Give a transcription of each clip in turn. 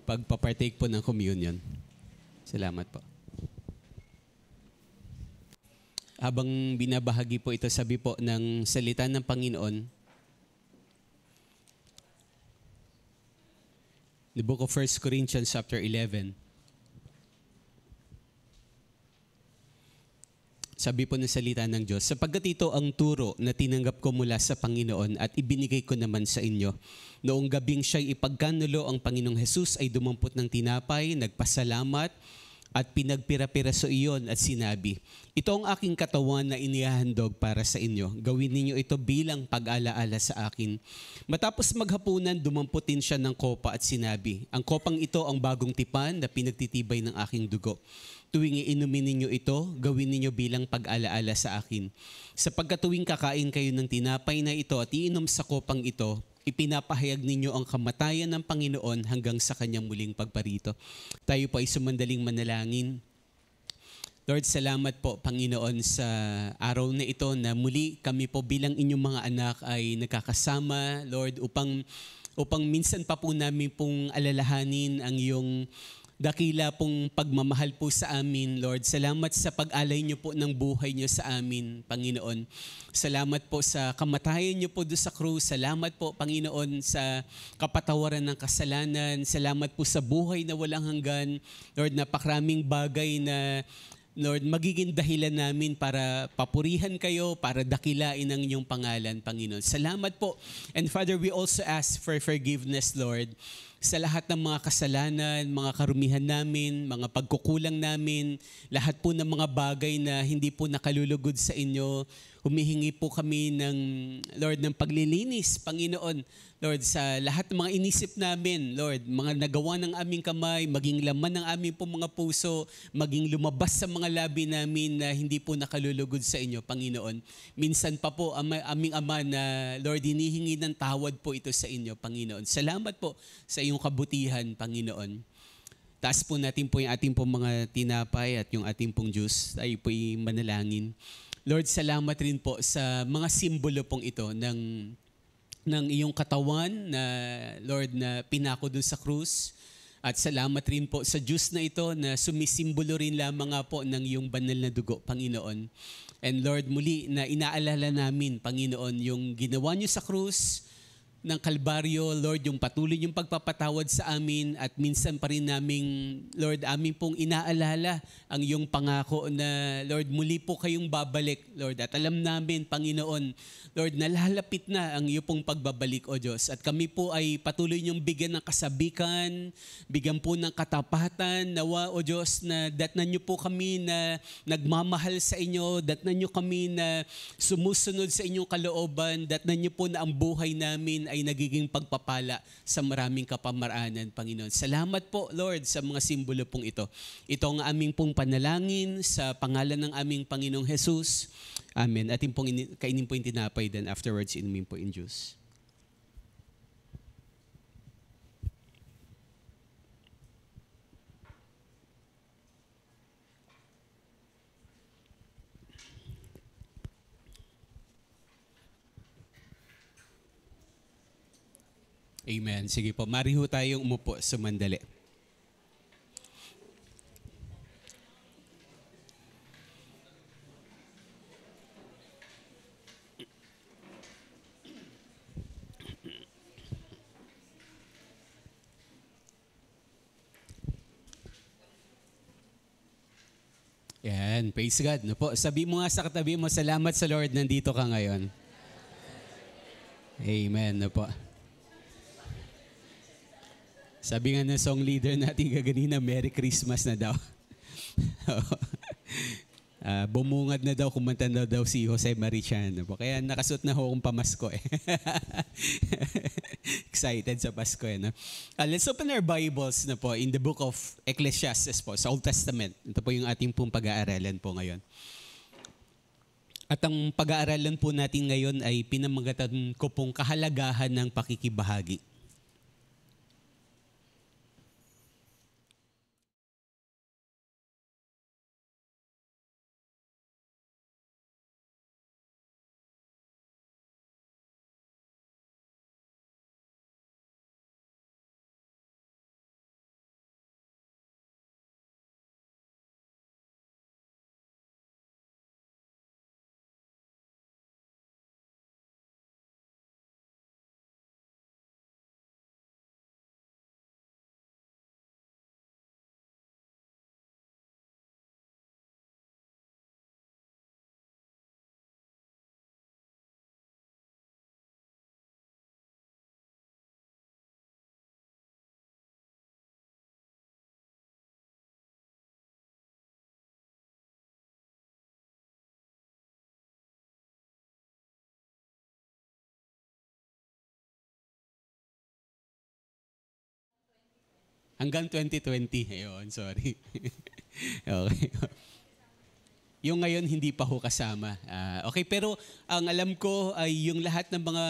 pagpapartake po ng communion. Salamat po. Habang binabahagi po ito, sabi po ng salita ng Panginoon, the book of 1 Corinthians chapter 11. Sabi po ng salita ng Diyos, sapagkat ito ang turo na tinanggap ko mula sa Panginoon at ibinigay ko naman sa inyo. Noong gabing siya'y ipagkanulo, ang Panginoong Hesus ay dumampot ng tinapay, nagpasalamat, at pinagpira-piraso iyon at sinabi, ito ang aking katawan na inihahandog para sa inyo. Gawin ninyo ito bilang pag-alaala sa akin. Matapos maghapunan, dumamputin siya ng kopa at sinabi, ang kopang ito ang bagong tipan na pinagtitibay ng aking dugo. Tuwing iinumin ninyo ito, gawin ninyo bilang pag-alaala sa akin. Sapagkat tuwing kakain kayo ng tinapay na ito at iinom sa kopang ito, ipinapahayag ninyo ang kamatayan ng Panginoon hanggang sa kanyang muling pagparito. Tayo po ay sumandaling manalangin. Lord, salamat po, Panginoon, sa araw na ito na muli kami po bilang inyong mga anak ay nagkakasama, Lord, upang minsan pa po namin pong alalahanin ang iyong dakila pong pagmamahal po sa amin, Lord. Salamat sa pag-alay niyo po ng buhay niyo sa amin, Panginoon. Salamat po sa kamatayan niyo po doon sa krus. Salamat po, Panginoon, sa kapatawaran ng kasalanan. Salamat po sa buhay na walang hanggan. Lord, napakaraming bagay na Lord, magiging dahilan namin para papurihan kayo, para dakilain ang inyong pangalan, Panginoon. Salamat po. And Father, we also ask for forgiveness, Lord, sa lahat ng mga kasalanan, mga karumihan namin, mga pagkukulang namin, lahat po ng mga bagay na hindi po nakalulugod sa inyo. Humihingi po kami ng, Lord, ng paglilinis, Panginoon. Lord, sa lahat ng mga inisip namin, Lord, mga nagawa ng aming kamay, maging laman ng aming po mga puso, maging lumabas sa mga labi namin na hindi po nakalulugod sa inyo, Panginoon. Minsan pa po, aming Ama na, Lord, hinihingi ng tawad po ito sa inyo, Panginoon. Salamat po sa iyong kabutihan, Panginoon. Taas po natin po yung ating pong mga tinapay at yung ating pong juice. Tayo po yung manalangin. Lord, salamat rin po sa mga simbolo pong ito ng iyong katawan na, Lord, na pinako dun sa krus. At salamat rin po sa juice na ito na sumisimbolo rin lamang nga po ng iyong banal na dugo, Panginoon. And Lord, muli na inaalala namin, Panginoon, yung ginawa niyo sa krus ng Kalbaryo, Lord, yung patuloy yung pagpapatawad sa amin at minsan pa rin naming, Lord, amin pong inaalala ang iyong pangako na, Lord, muli po kayong babalik, Lord. At alam namin, Panginoon, Lord, nalalapit na ang iyong pong pagbabalik, O Diyos. At kami po ay patuloy niyong bigyan ng kasabikan, bigyan po ng katapatan, nawa, O Diyos, na datnan niyo po kami na nagmamahal sa inyo, datnan niyo kami na sumusunod sa inyong kalooban, datnan niyo po na ang buhay namin ay nagiging pagpapala sa maraming kapamaraanan, Panginoon. Salamat po, Lord, sa mga simbolo pong ito. Ito ang aming pong panalangin sa pangalan ng aming Panginoong Jesus. Amen. Ating pong kainin po yung tinapay, then afterwards inumin po yung juice. Amen. Sige po, mariho tayong umupo sa mandali. Yan, praise God. No po, sabi mo nga sa katabi mo, salamat sa Lord, nandito ka ngayon. Amen. No po. Sabi nga ng song leader natin kaganina, Merry Christmas na daw. Bumungad na daw, kumanta na daw si Jose Marichan. Kaya nakasuot na ho akong pamasko eh. Excited sa Pasko eh. No? Let's open our Bibles na po in the book of Ecclesiastes po, sa Old Testament. Ito po yung ating pong pag-aaralan po ngayon. At ang pag-aaralan po natin ngayon ay pinamagatan ko pong kahalagahan ng pakikibahagi. Hanggang 2020. Ayun, sorry. Okay. Yung ngayon hindi pa ho kasama. Okay, pero ang alam ko ay yung lahat ng mga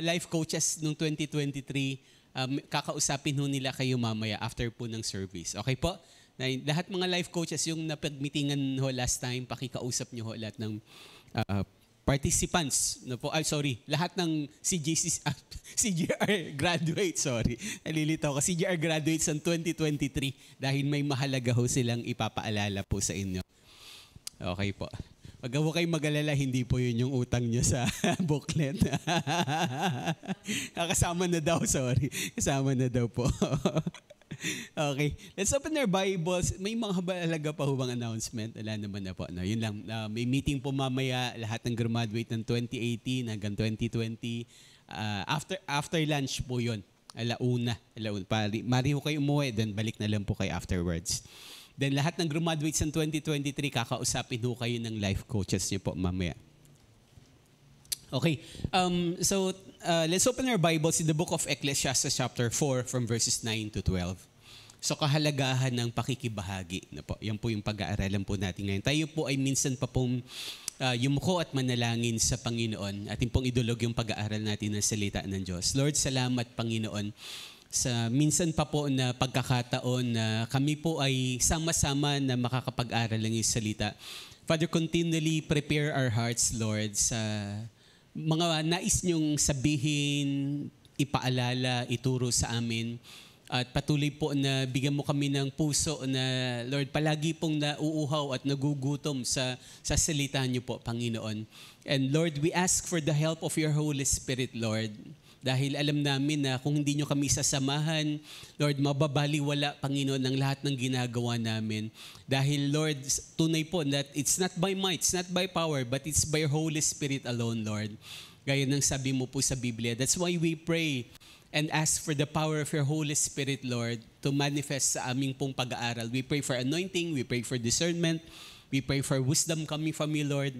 life coaches noong 2023, kakausapin ho nila kayo mamaya after po ng service. Okay po? Lahat mga life coaches yung napag-meetingan ho last time, pakikausap nyo ho lahat ng participants. Lahat ng CGR graduates, Nalilitaw ko, CGR graduates ng 2023 dahil may mahalaga ho silang ipapaalala po sa inyo. Okay po. Wag mo kayong mag-alala, hindi po yun yung utang nyo sa booklet. Kasama na daw, Kasama na daw po. Okay. Let's open our Bibles. May mga halaga pa hubang announcement. Wala naman na po. No, yun lang. May meeting po mamaya. Lahat ng graduate ng 2018 hanggang 2020. After lunch po yun. Alauna. Mari ho kayo umuwi. Then balik na lang po kayo afterwards. Then lahat ng graduates ng 2023, kakausapin ho kayo ng life coaches niyo po mamaya. Okay, let's open our Bibles in the book of Ecclesiastes chapter 4 from verses 9 to 12. So kahalagahan ng pakikibahagi. Yan po yung pag-aaralan po natin ngayon. Tayo po ay minsan pa pong yumuko at manalangin sa Panginoon. Atin pong idulog yung pag-aaral natin ng salita ng Diyos. Lord, salamat Panginoon sa minsan pa po na pagkakataon na kami po ay sama-sama na makakapag-aral ng iyong salita. Father, continually prepare our hearts, Lord, sa mga nais niyong sabihin, ipaalala, ituro sa amin. At patuloy po na bigyan mo kami ng puso na, Lord, palagi pong nauuhaw at nagugutom sa salita niyo po, Panginoon. And Lord, we ask for the help of your Holy Spirit, Lord. Dahil alam namin na kung hindi nyo kami sasamahan, Lord, mababaliwala, Panginoon, ang lahat ng ginagawa namin. Dahil, Lord, tunay po that it's not by might, it's not by power, but it's by your Holy Spirit alone, Lord. Gaya ng sabi mo po sa Biblia. That's why we pray and ask for the power of your Holy Spirit, Lord, to manifest sa aming pong pag-aaral. We pray for anointing, we pray for discernment, we pray for wisdom coming from you, Lord.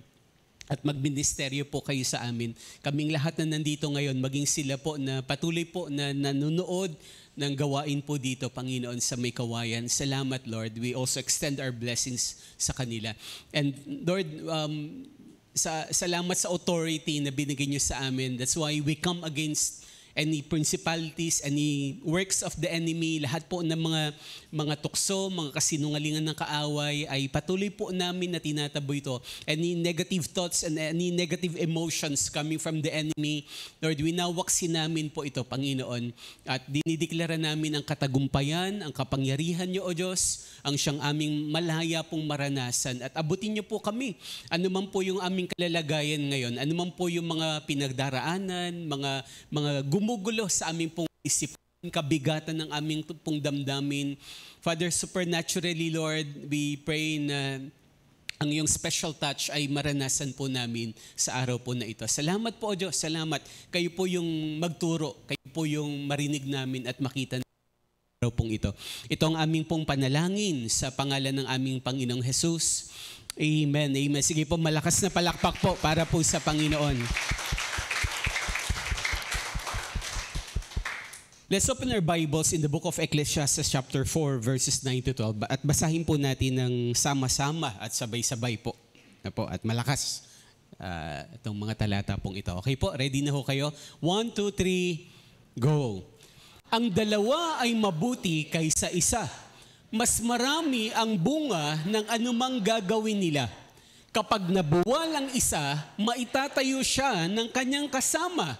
At magministeryo po kayo sa amin. Kaming lahat na nandito ngayon, maging sila po na patuloy po na nanonood ng gawain po dito, Panginoon, sa may kawayan. Salamat, Lord. We also extend our blessings sa kanila. And Lord, salamat sa authority na binigay niyo sa amin. That's why we come against any principalities, any works of the enemy, lahat po ng mga tukso, mga kasinungalingan ng kaaway, ay patuloy po namin na tinataboy ito. Any negative thoughts and any negative emotions coming from the enemy, Lord, winawaksin namin po ito, Panginoon. At dinideklara namin ang katagumpayan, ang kapangyarihan niyo, O Diyos, ang siyang aming malaya pong maranasan. At abutin niyo po kami. Ano man po yung aming kalalagayan ngayon, ano man po yung mga pinagdaraanan, mga gumugulo sa aming pong isipan, kabigatan ng aming pong damdamin. Father, supernaturally, Lord, we pray na ang iyong special touch ay maranasan po namin sa araw po na ito. Salamat po, O Diyos. Salamat. Kayo po yung magturo. Kayo po yung marinig namin at makita namin sa araw pong ito. Ito ang aming pong panalangin sa pangalan ng aming Panginoong Jesus. Amen. Amen. Sige po, malakas na palakpak po para po sa Panginoon. Let's open our Bibles in the book of Ecclesiastes chapter 4 verses 9 to 12 at basahin po natin ng sama-sama at sabay-sabay po. At malakas itong mga talata pong ito. Okay po, ready na ho kayo? 1, 2, 3, go! Ang dalawa ay mabuti kaysa isa. Mas marami ang bunga ng anumang gagawin nila. Kapag nabuwal ang isa, maitatayo siya ng kanyang kasama.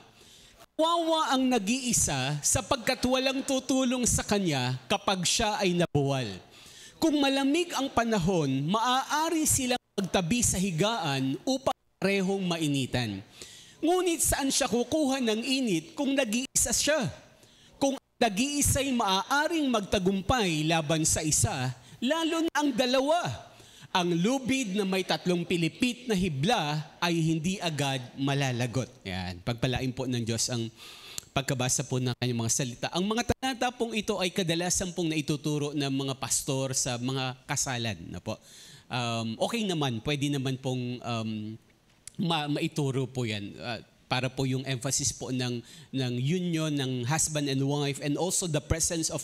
Kawawa ang nag-iisa sapagkat walang tutulong sa kanya kapag siya ay nabuwal. Kung malamig ang panahon, maaari silang magtabi sa higaan upang parehong mainitan. Ngunit saan siya kukuha ng init kung nag-iisa siya? Kung nag-iisa'y maaaring magtagumpay laban sa isa, lalo na ang dalawa. Ang lubid na may 3 pilipit na hibla ay hindi agad malalagot. Yan, pagpalain po ng Diyos ang pagkabasa po ng kanyang mga salita. Ang mga talata pong ito ay kadalasan pong naituturo ng mga pastor sa mga kasalan. Okay naman, pwede naman pong maituro po yan. para po yung emphasis po ng union ng husband and wife, and also the presence of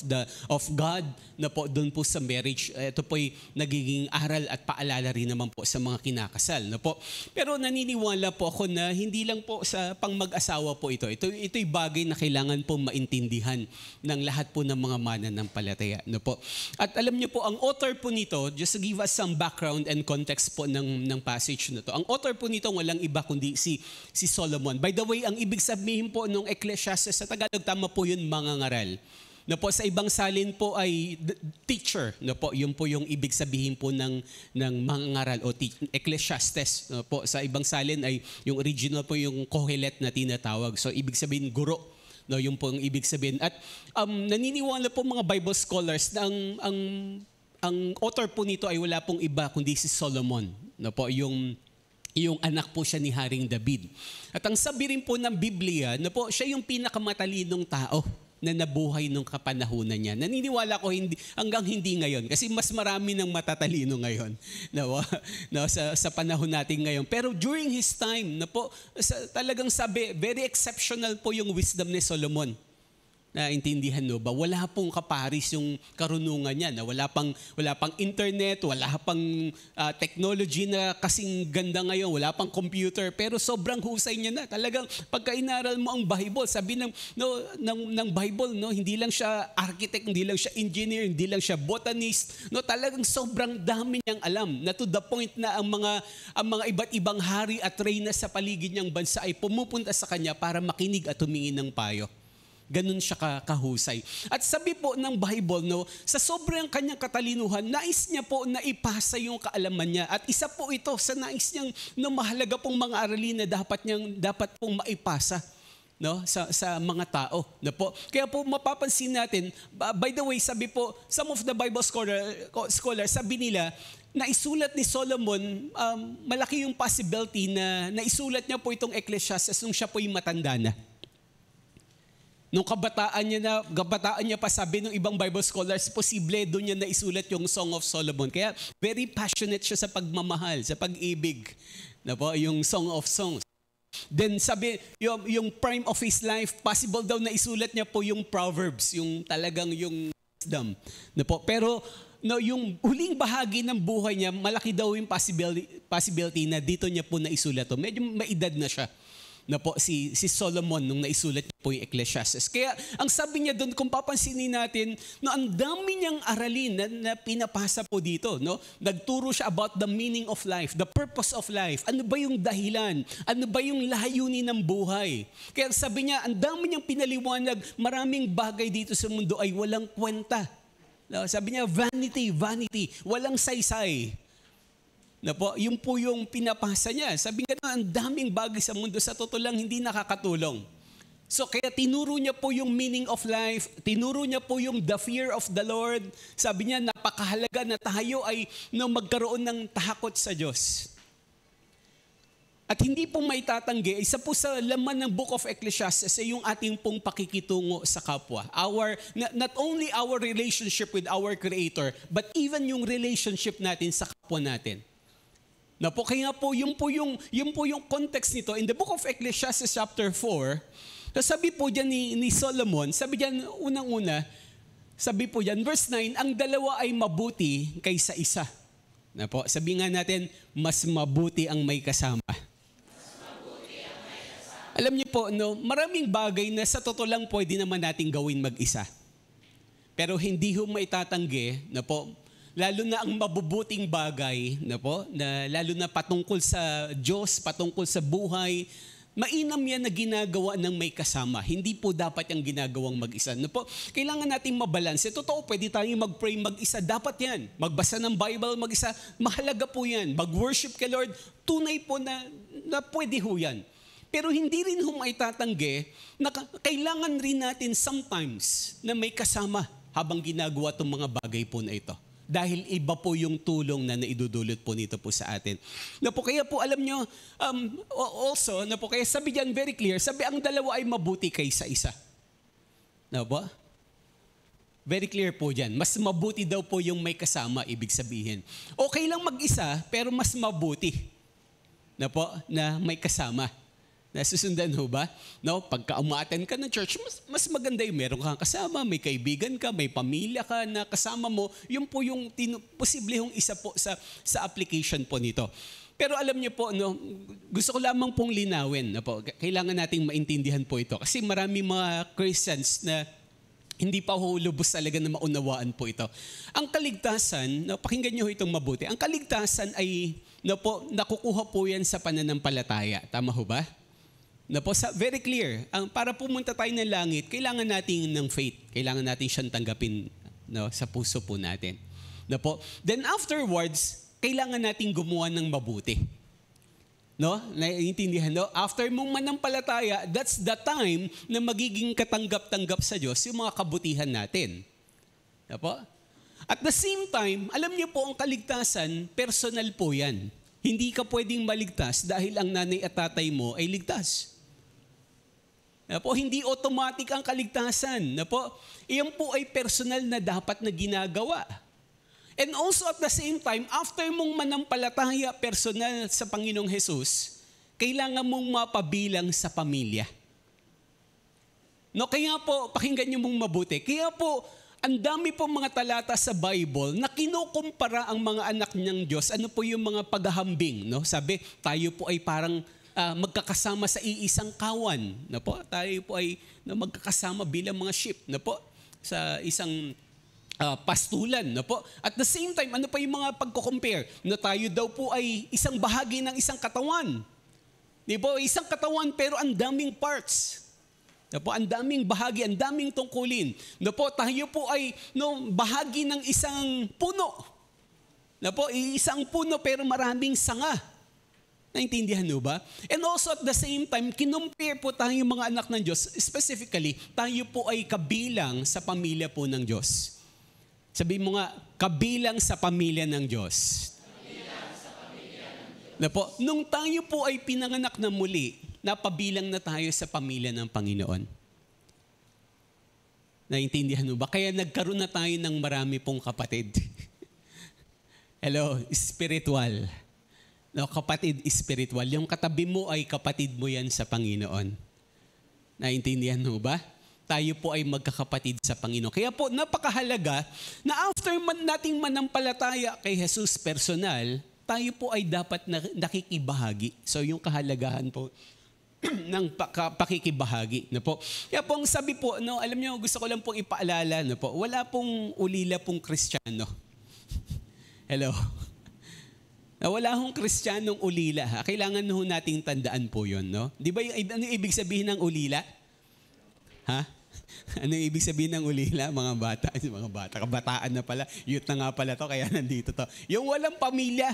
God na po doon po sa marriage. Ito po'y nagiging aral at paalala rin naman po sa mga kinakasal na po. Pero naniniwala po ako na hindi lang po sa pang mag-asawa po ito'y bagay na kailangan po maintindihan ng lahat po ng mga mananampalataya na po. At alam niyo po, ang author po nito, just to give us some background and context po ng passage na to, ang author po nito walang iba kundi si Solomon. By the way, ang ibig sabihin po nung Ecclesiastes sa Tagalog, tama po yun, mangangaral. Na po sa ibang salin po ay teacher. Na po, yun po yung ibig sabihin po ng mangangaral o Ecclesiastes. Na po sa ibang salin ay yung original po yung Kohelet na tinatawag. So ibig sabihin guro. No, yung po ang ibig sabihin. At naniniwala po mga Bible scholars na ang author po nito ay wala pong iba kundi si Solomon. No po, yung anak po siya ni Haring David. At ang sabi rin po ng Biblia, na po, siya yung pinakamatalindong tao na nabuhay nung kapanahunan niya. Naniniwala ko hanggang hindi ngayon. Kasi mas marami ng matatalino ngayon sa panahon natin ngayon. Pero during his time, na po, talagang sabi, very exceptional po yung wisdom ni Solomon. Naintindihan no ba? Wala pong kaparis yung karunungan niya. Wala pang internet, wala pang technology na kasing ganda ngayon, wala pang computer, pero sobrang husay niya na. Talagang pagka inaral mo ang Bible, sabi ng Bible, hindi lang siya architect, hindi lang siya engineer, hindi lang siya botanist, talagang sobrang dami niyang alam, na to the point na ang mga iba't ibang hari at reyna sa paligid niyang bansa ay pumupunta sa kanya para makinig at tumingin ng payo. Ganun siya kahusay. At sabi po ng Bible, sa sobrang kanyang katalinuhan, nais niya po na ipasa yung kaalaman niya. At isa po ito sa nais niyang mahalaga pong mga aralin na dapat pong maipasa sa mga tao. Kaya po mapapansin natin, by the way, sabi po, some of the Bible scholars, sabi nila, naisulat ni Solomon, malaki yung possibility na naisulat niya po itong Ecclesiastes nung siya po yung matanda na. Nung kabataan niya pa, sabi ng ibang Bible scholars, posible doon niya naisulat yung Song of Solomon. Kaya very passionate siya sa pagmamahal, sa pag-ibig. Yung Song of Songs. Then sabi, yung prime of his life, possible daw na isulat niya po yung Proverbs, yung talagang yung wisdom. Pero yung huling bahagi ng buhay niya, malaki daw yung possibility na dito niya po naisulat. Medyo maedad na siya. Si Solomon nung naisulat niya po yung Ecclesiastes. Kaya ang sabi niya doon, kung papansinin natin, ang dami niyang aralin na pinapasa po dito. Nagturo siya about the meaning of life, the purpose of life. Ano ba yung dahilan? Ano ba yung layunin ng buhay? Kaya sabi niya, ang dami niyang pinaliwanag, maraming bagay dito sa mundo ay walang kwenta. Sabi niya, vanity, vanity, walang saysay. Yun po yung pinapasa niya. Sabi nga ang daming bagay sa mundo, sa totoo lang hindi nakakatulong. So kaya tinuro niya po yung meaning of life, tinuro niya po yung the fear of the Lord. Sabi niya napakahalaga na tayo ay magkaroon ng takot sa Diyos. At hindi po maitatanggi, isa po sa laman ng Book of Ecclesiastes ay yung ating pong pakikitungo sa kapwa. Not only our relationship with our Creator, but even yung relationship natin sa kapwa natin. Kaya po, yun po yung context nito. In the Book of Ecclesiastes chapter 4, sabi po dyan ni Solomon, sabi dyan unang-una, sabi po dyan, verse 9, ang dalawa ay mabuti kaysa isa. Sabi nga natin, mas mabuti ang may kasama. Alam niyo po, maraming bagay na sa totoo lang pwede naman natin gawin mag-isa. Pero hindi ho maitatanggi, lalo na ang mabubuting bagay, na lalo na patungkol sa Diyos, patungkol sa buhay, mainam yan na ginagawa ng may kasama. Hindi po dapat yung ginagawang mag-isa. Kailangan natin mabalanse. Totoo, pwede tayong mag-pray mag-isa. Dapat yan. Magbasa ng Bible mag-isa. Mahalaga po yan. Mag-worship kay Lord. Tunay po na pwede ho yan. Pero hindi rin ho maitatanggi na kailangan rin natin sometimes na may kasama habang ginagawa itong mga bagay po na ito. Dahil iba po yung tulong na naidudulot po nito po sa atin. Kaya po alam nyo, also, kaya sabi diyan very clear, sabi ang dalawa ay mabuti kaysa isa. Very clear po diyan. Mas mabuti daw po yung may kasama, ibig sabihin. Okay lang mag-isa, pero mas mabuti na may kasama. Nasusundan ho ba? No, pagka umaten ka ng church, mas maganda yung meron kang kasama, may kaibigan ka, may pamilya ka na kasama mo. Yun po yung posible yung isa po sa application po nito. Pero alam niyo po, no, gusto ko lamang pong linawin. No, po, kailangan nating maintindihan po ito. Kasi marami mga Christians na hindi pa lubos talaga na maunawaan po ito. Ang kaligtasan, no, pakinggan niyo itong mabuti. Ang kaligtasan ay nakukuha po yan sa pananampalataya. Tama ho ba? Na po, very clear. Para pumunta tayo ng langit, kailangan natin ng faith. Kailangan natin siyang tanggapin, no, sa puso po natin. Na po, then afterwards, kailangan natin gumawa ng mabuti. No? Naiintindihan, no? After mong manampalataya, that's the time na magiging katanggap-tanggap sa Diyos yung mga kabutihan natin. Na po? At the same time, alam niyo po, ang kaligtasan, personal po yan. Hindi ka pwedeng maligtas dahil ang nanay at tatay mo ay ligtas. Na po, hindi automatic ang kaligtasan. Na po, iyan po ay personal na dapat na ginagawa. And also at the same time, after mong manampalataya personal sa Panginoong Jesus, kailangan mong mapabilang sa pamilya. No, kaya po, pakinggan niyo mong mabuti. Kaya po, ang dami po mga talata sa Bible na kinukumpara ang mga anak ng Diyos. Ano po yung mga paghahambing? No? Sabi, tayo po ay parang magkakasama sa iisang kawan. No po? Tayo po ay magkakasama bilang mga sheep. No po? Sa isang pastulan. No po? At the same time, ano pa yung mga pagko-compare? Na tayo daw po ay isang bahagi ng isang katawan. Di po? Isang katawan pero ang daming parts. No po? Ang daming bahagi, ang daming tungkulin. No po? Tayo po ay bahagi ng isang puno. No po? Isang puno pero maraming sanga. Naintindihan nyo ba? And also at the same time, kinumpare po tayo mga anak ng Diyos. Specifically, tayo po ay kabilang sa pamilya po ng Diyos. Sabihin mo nga, kabilang sa pamilya ng Diyos. Kabilang sa pamilya ng Diyos. Na po, nung tayo po ay pinanganak na muli, napabilang na tayo sa pamilya ng Panginoon. Naintindihan mo ba? Kaya nagkaroon na tayo ng marami pong kapatid. Hello, spiritual. No, kapatid spiritual. Yung katabi mo ay kapatid mo yan sa Panginoon. Naintindihan mo ba? Tayo po ay magkakapatid sa Panginoon. Kaya po, napakahalaga na after nating manampalataya kay Jesus personal, tayo po ay dapat nakikibahagi. So yung kahalagahan po ng pakikibahagi. No po. Kaya po, ang sabi po, no, alam niyo, gusto ko lang pong ipaalala, no po, wala pong ulila pong Kristiyano. Hello? Na wala hong Kristiyanong ulila. Ha? Kailangan ho nating tandaan po yun. No? Di ba ano ibig sabihin ng ulila? Ha? Ano ibig sabihin ng ulila? Mga bata. Kabataan na pala. Youth na nga pala to, kaya nandito to. Yung walang pamilya.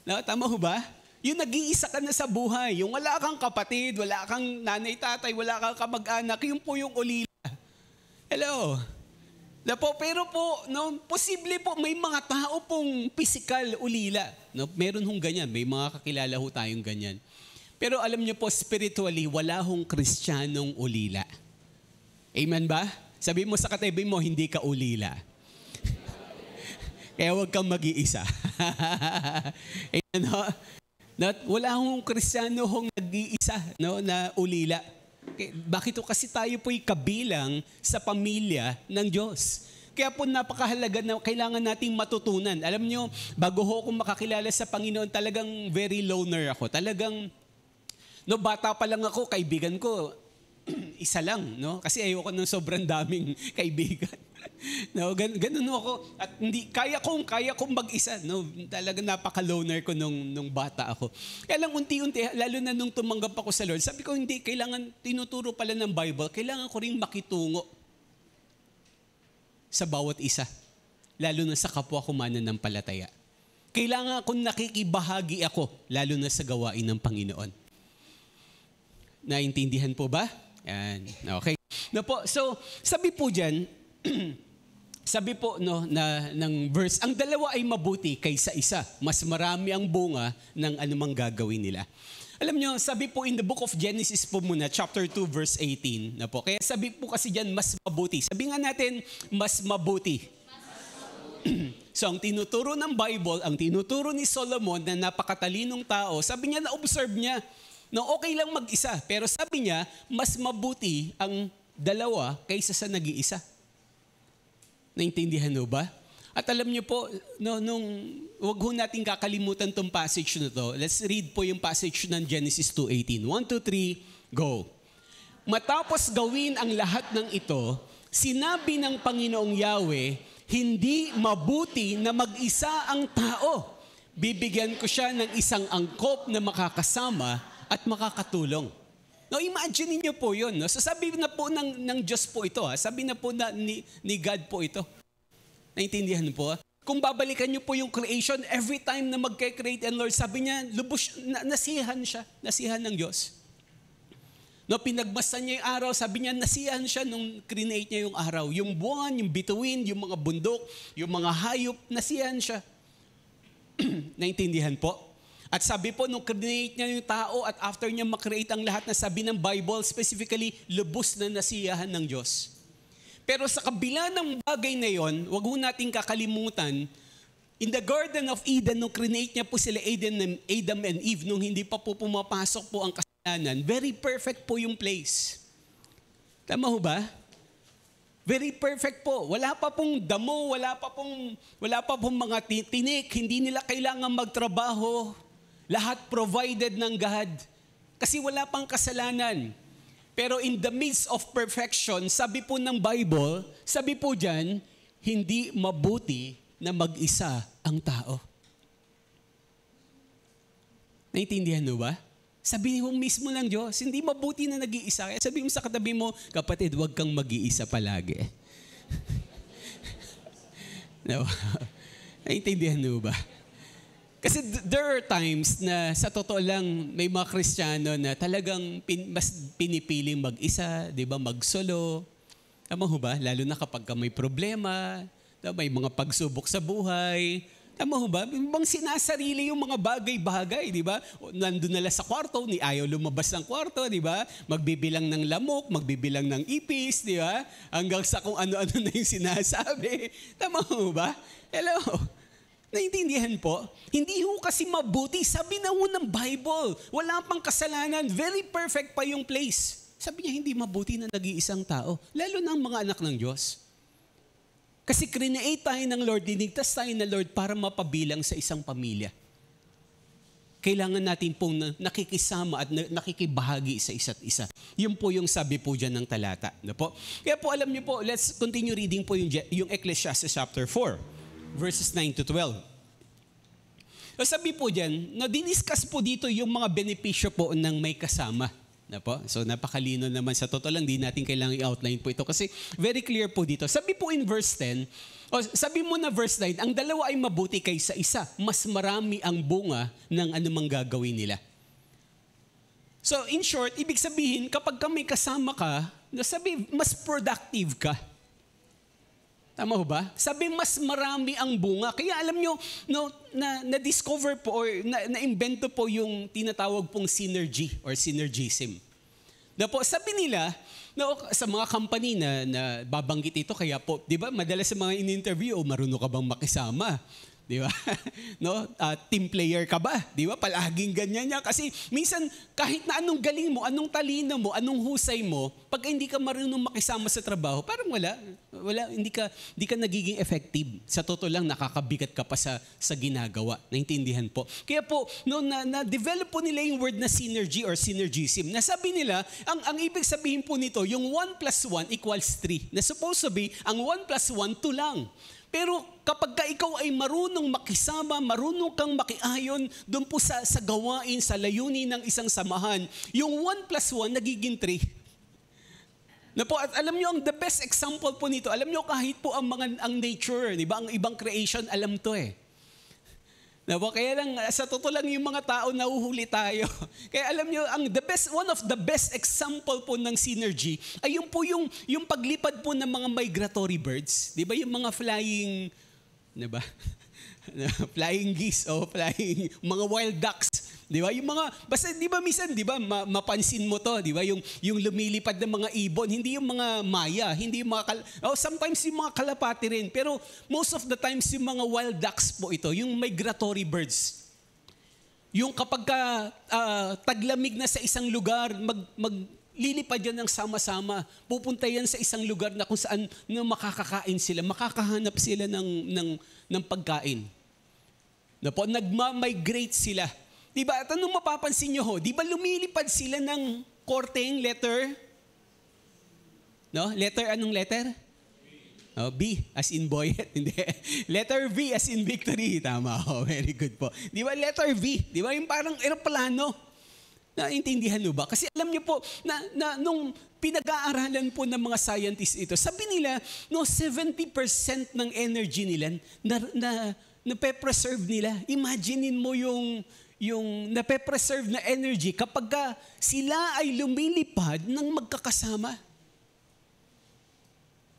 No? Tama ho ba? Yung nag-iisa ka na sa buhay. Yung wala kang kapatid, wala kang nanay, tatay, wala kang kamag-anak. Yun po yung ulila. Hello? Na po, pero po, no, posible po may mga tao pong physical ulila. No, meron hong ganyan. May mga kakilala ho tayong ganyan. Pero alam niyo po, spiritually, wala hong Kristiyanong ulila. Amen ba? Sabi mo sa katabi mo, hindi ka ulila. Kaya huwag kang mag-iisa. Amen ho? Wala hong Kristiyano hong nag-iisa, no, na ulila. Bakit o? Kasi tayo po'y kabilang sa pamilya ng Diyos. Kaya po napakahalaga na kailangan nating matutunan. Alam nyo, bago ho akong makakilala sa Panginoon, talagang very loner ako. Talagang, no, bata pa lang ako, kaibigan ko, isa lang, no? Kasi ayoko ng sobrang daming kaibigan. No, ganun ako. At hindi kaya kong mag-isa, no? Talagang napaka-loner ko nung bata ako. Kaya lang unti-unti, lalo na nung tumanggap ako sa Lord, sabi ko hindi kailangan tinuturo pala ng Bible, kailangan ko ring makitungo sa bawat isa. Lalo na sa kapwa ko mananampalataya. Kailangan akong nakikibahagi ako, lalo na sa gawain ng Panginoon. Naintindihan po ba? Yan. Okay. No po, so sabi po diyan, sabi po no na ng verse, ang dalawa ay mabuti kaysa isa. Mas marami ang bunga ng anumang gagawin nila. Alam niyo, sabi po in the book of Genesis po muna, chapter 2 verse 18 na po. Kaya sabi po kasi diyan mas mabuti. Sabi nga natin, mas mabuti. So ang tinuturo ng Bible, ang tinuturo ni Solomon na napakatalinong tao, sabi niya na-observe niya Na okay lang mag-isa, pero sabi niya, mas mabuti ang dalawa kaysa sa nag-iisa. Naintindihan mo ba? At alam niyo po, wag ho natin kakalimutan tong passage na to. Let's read po yung passage ng Genesis 2:18. 1, 2, 3, go. Matapos gawin ang lahat ng ito, sinabi ng Panginoong Yahweh, hindi mabuti na mag-isa ang tao. Bibigyan ko siya ng isang angkop na makakasama at makakatulong. No, imagine niyo po yun. No? So sabi na po ng Diyos po ito. Sabi na po ni God po ito. Naintindihan po? Kung babalikan niyo po yung creation, every time na magke-create and Lord, sabi niya, nasihan siya. Nasihan ng Diyos. No, pinagmasdan niya yung araw, sabi niya, nasihan siya nung create niya yung araw. Yung buwan, yung bituin, yung mga bundok, yung mga hayop, nasihan siya. Naintindihan po? At sabi po, nung create niya yung tao at after niya makreate ang lahat na sabi ng Bible, specifically, lubos na nasiyahan ng Diyos. Pero sa kabila ng bagay na yon, wag ho natin kakalimutan, in the Garden of Eden, nung create niya po sila Adam and Eve, nung hindi pa po pumapasok po ang kasalanan, very perfect po yung place. Tama ho ba? Very perfect po. Wala pa pong damo, wala pa pong mga tinik, hindi nila kailangan magtrabaho. Lahat provided ng God. Kasi wala pang kasalanan. Pero in the midst of perfection, sabi po ng Bible, sabi po dyan, hindi mabuti na mag-isa ang tao. Naintindihan mo ba? Sabi mo mismo ng Diyos, hindi mabuti na nag-iisa. Kaya sabi mo sa katabi mo, kapatid, huwag kang mag-iisa palagi. No. Naintindihan mo ba? Kasi there are times na sa totoo lang may mga Kristiyano na talagang mas pinipiling mag-isa, di ba, mag-solo. Tama ho ba? Lalo na kapag may problema, may mga pagsubok sa buhay. Tama ho ba? Bang sinasarili yung mga bagay-bagay, di ba? Nandun nila sa kwarto, ni ayaw lumabas ng kwarto, di ba? Magbibilang ng lamok, magbibilang ng ipis, di ba? Hanggang sa kung ano-ano na yung sinasabi. Tama ho ba? Hello? Naintindihan po? Hindi ho kasi mabuti. Sabi na ho ng Bible, wala pang kasalanan, very perfect pa yung place. Sabi niya, hindi mabuti na nag-iisang tao, lalo na ang mga anak ng Diyos. Kasi create tayo ng Lord, dinigtas tayo ng Lord para mapabilang sa isang pamilya. Kailangan natin pong nakikisama at nakikibahagi sa isa't isa. Yun po yung sabi po dyan ng talata. No po? Kaya po alam niyo po, let's continue reading po yung Ecclesiastes chapter 4. Verses 9 to 12. So sabi po dyan, na diniscuss po dito yung mga benepisyo po ng may kasama. Na po? So napakalino naman sa totoo lang, di natin kailangan i-outline po ito kasi very clear po dito. Sabi po in verse 10, sabi mo na verse 9, ang dalawa ay mabuti kaysa isa. Mas marami ang bunga ng anumang gagawin nila. So in short, ibig sabihin, kapag may kasama ka, sabi, mas productive ka. Tama ho ba? Sabi, mas marami ang bunga. Kaya alam nyo, na-discover po or na-invento po yung tinatawag pong synergy or synergism. Na po, sabi nila, sa mga company na babanggit ito, kaya po, di ba, madalas sa mga in-interview, marunong ka bang makisama? Di ba? No? Team player ka ba? Di ba? Palaging ganyan niya. Kasi minsan, kahit na anong galing mo, anong talino mo, anong husay mo, pag hindi ka marunong makisama sa trabaho, parang hindi ka nagiging effective. Sa totoo lang, nakakabigat ka pa sa ginagawa. Naintindihan po. Kaya po, na-develop po nila yung word na synergy or synergism. Nasabi nila, ang ibig sabihin po nito, yung 1 plus 1 equals 3. Na supposed to be, ang 1 plus 1, 2 lang. Pero kapag ka ikaw ay marunong makisama, marunong kang makiayon doon po sa gawain, sa layunin ng isang samahan, yung 1 plus 1 nagiging 3. Na po, at alam nyo, ang the best example po nito, alam nyo kahit po ang nature, di ba? Ang ibang creation, alam to eh. Na po, kaya lang, sa totoo lang yung mga tao, nahuhuli tayo. Kaya alam nyo, one of the best example po ng synergy ay yung paglipad po ng mga migratory birds. Di ba? Yung mga flying, di ba? Flying geese o flying, mga wild ducks. Di ba? Yung mga, basta di ba minsan, di ba, mapansin mo to, di ba? Yung lumilipad ng mga ibon, hindi yung mga maya, hindi yung mga, sometimes yung mga kalapati rin. Pero most of the times yung mga wild ducks po ito, yung migratory birds. Yung kapag taglamig na sa isang lugar, maglilipad yan ng sama-sama. Pupunta yan sa isang lugar na kung saan na makakakain sila, makakahanap sila ng pagkain. Nagma-migrate sila. Diba? At anong mapapansin nyo ho? Diba lumilipad sila ng korteng letter? No? Letter, anong letter? Oh, B as in boy. Hindi. Letter V as in victory. Tama. Oh, very good po. Di ba letter V? Di ba yung parang eroplano? Naintindihan mo ba? Kasi alam niyo po, na nung pinag-aaralan po ng mga scientists ito, sabi nila, no, 70% ng energy nila na pe-preserve nila. Imaginein mo yung nape-preserve na energy kapag sila ay lumilipad ng magkakasama.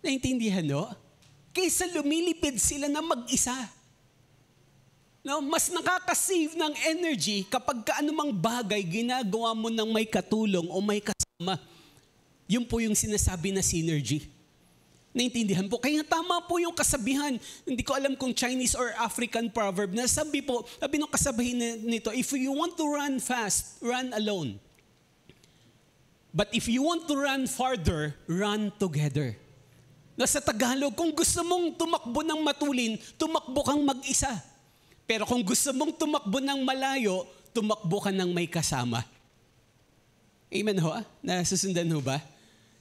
Naintindihan no? Kaysa lumilipid sila na mag-isa. No, mas nakaka-save ng energy kapag anumang bagay ginagawa mo ng may katulong o may kasama. Yun po yung sinasabi na synergy. Naintindihan po? Kaya tama po yung kasabihan. Hindi ko alam kung Chinese or African proverb na sabi nung kasabihin nito, if you want to run fast, run alone. But if you want to run farther, run together. Sa Tagalog, kung gusto mong tumakbo ng matulin, tumakbo kang mag-isa. Pero kung gusto mong tumakbo ng malayo, tumakbo ka ng may kasama. Amen ho? Nasusundan ho ba?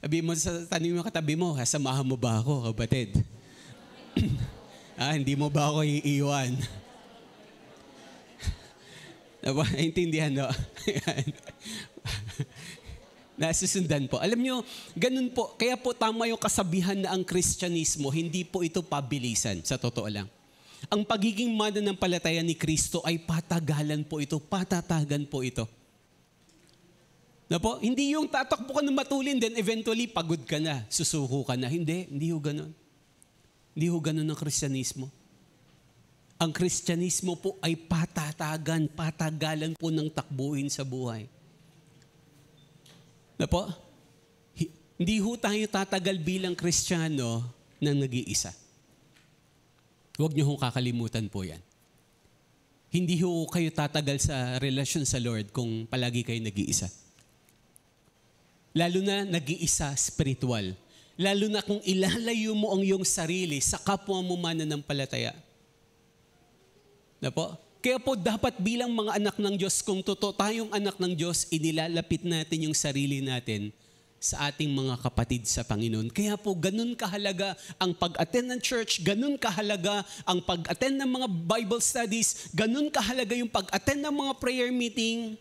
Sabi mo tanong mo katabi mo, samahan mo ba ako, kapatid? Hindi mo ba ako iiwan? Naintindihan no? Nasusundan po. Alam nyo, ganun po. Kaya po tama yung kasabihan na ang Kristyanismo, hindi po ito pabilisan, sa totoo lang. Ang pagiging mananampalataya ni Kristo ay patagalan po ito, patatagan po ito. Na po, hindi yung tatakbo ka ng matulin, then eventually pagod ka na, susuko ka na. Hindi ho ganun. Hindi ho ganun ang Kristyanismo. Ang Kristyanismo po ay patatagan, patagalan po ng takbuhin sa buhay. Na po, hindi ho tayo tatagal bilang Kristiyano ng nag-iisa. Huwag niyo hong kakalimutan po yan. Hindi ho kayo tatagal sa relasyon sa Lord kung palagi kayo nag-iisa. Lalo na nag-iisa spiritual. Lalo na kung ilalayo mo ang iyong sarili sa kapwa mo mananampalataya. Na po? Kaya po dapat bilang mga anak ng Diyos, kung totoo tayong anak ng Diyos, inilalapit natin yung sarili natin sa ating mga kapatid sa Panginoon. Kaya po ganun kahalaga ang pag-attend ng church, ganun kahalaga ang pag-attend ng mga Bible studies, ganun kahalaga yung pag-attend ng mga prayer meeting.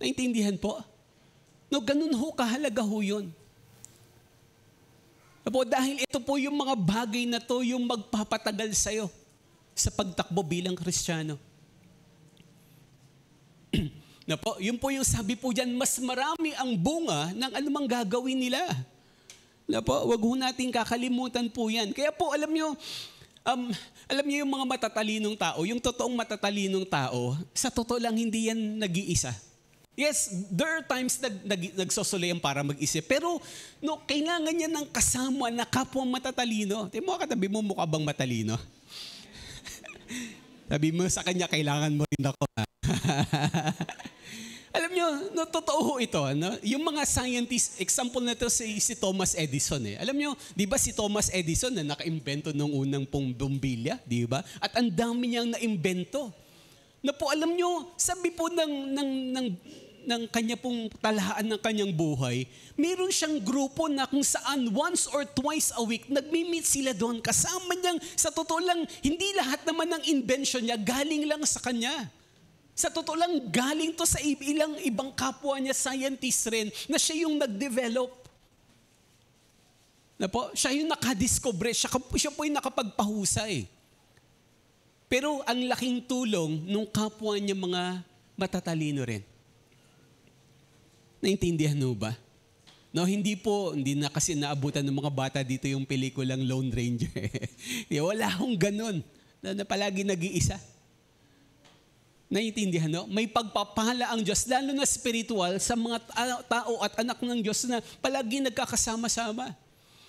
Naintindihan po? No, ganun ho kahalaga ho yun. Po, dahil ito po yung mga bagay na to yung magpapatagal sa'yo sa pagtakbo bilang Kristiyano. Na po, yun po yung sabi po dyan, mas marami ang bunga ng anumang gagawin nila. Na po, wag ho natin kakalimutan po yan. Kaya po, alam nyo yung mga matatalinong tao, yung totoong matatalinong tao, sa totoo lang hindi yan nag-iisa. Yes, there are times nagsosolayan para mag-isip. Pero no, kailangan niya ng kasama na kapwa matatalino. Tingnan mo katabi mo, mukha bang matalino? Sabi mo sa kanya, kailangan mo rin ako. Alam nyo, no, totoo ito. No? Yung mga scientists, example na ito si Thomas Edison. Alam nyo, di ba si Thomas Edison na naka-imbento ng unang pong bombilya? Di ba? At ang dami niyang na-imbento. Na po, alam nyo, sabi po ng kanya pong talahaan ng kanyang buhay, meron siyang grupo na kung saan once or twice a week, nagmi-meet sila doon. Kasama niyang, sa totoo lang, hindi lahat naman ng invention niya galing lang sa kanya. Sa totoo lang, galing to sa ilang ibang kapwa niya, scientist rin, na siya yung nag-develop. Na po, siya yung nakadiscover, siya po yung nakapagpahusay. Pero ang laking tulong nung kapwa niya mga matatalino rin. Naintindihan mo ba? No, hindi na kasi naabutan ng mga bata dito yung pelikulang Lone Ranger. Wala akong ganun, na palagi nag-iisa. Naintindihan, no? May pagpapala ang Diyos, lalo na spiritual, sa mga tao at anak ng Diyos na palagi nagkakasama-sama.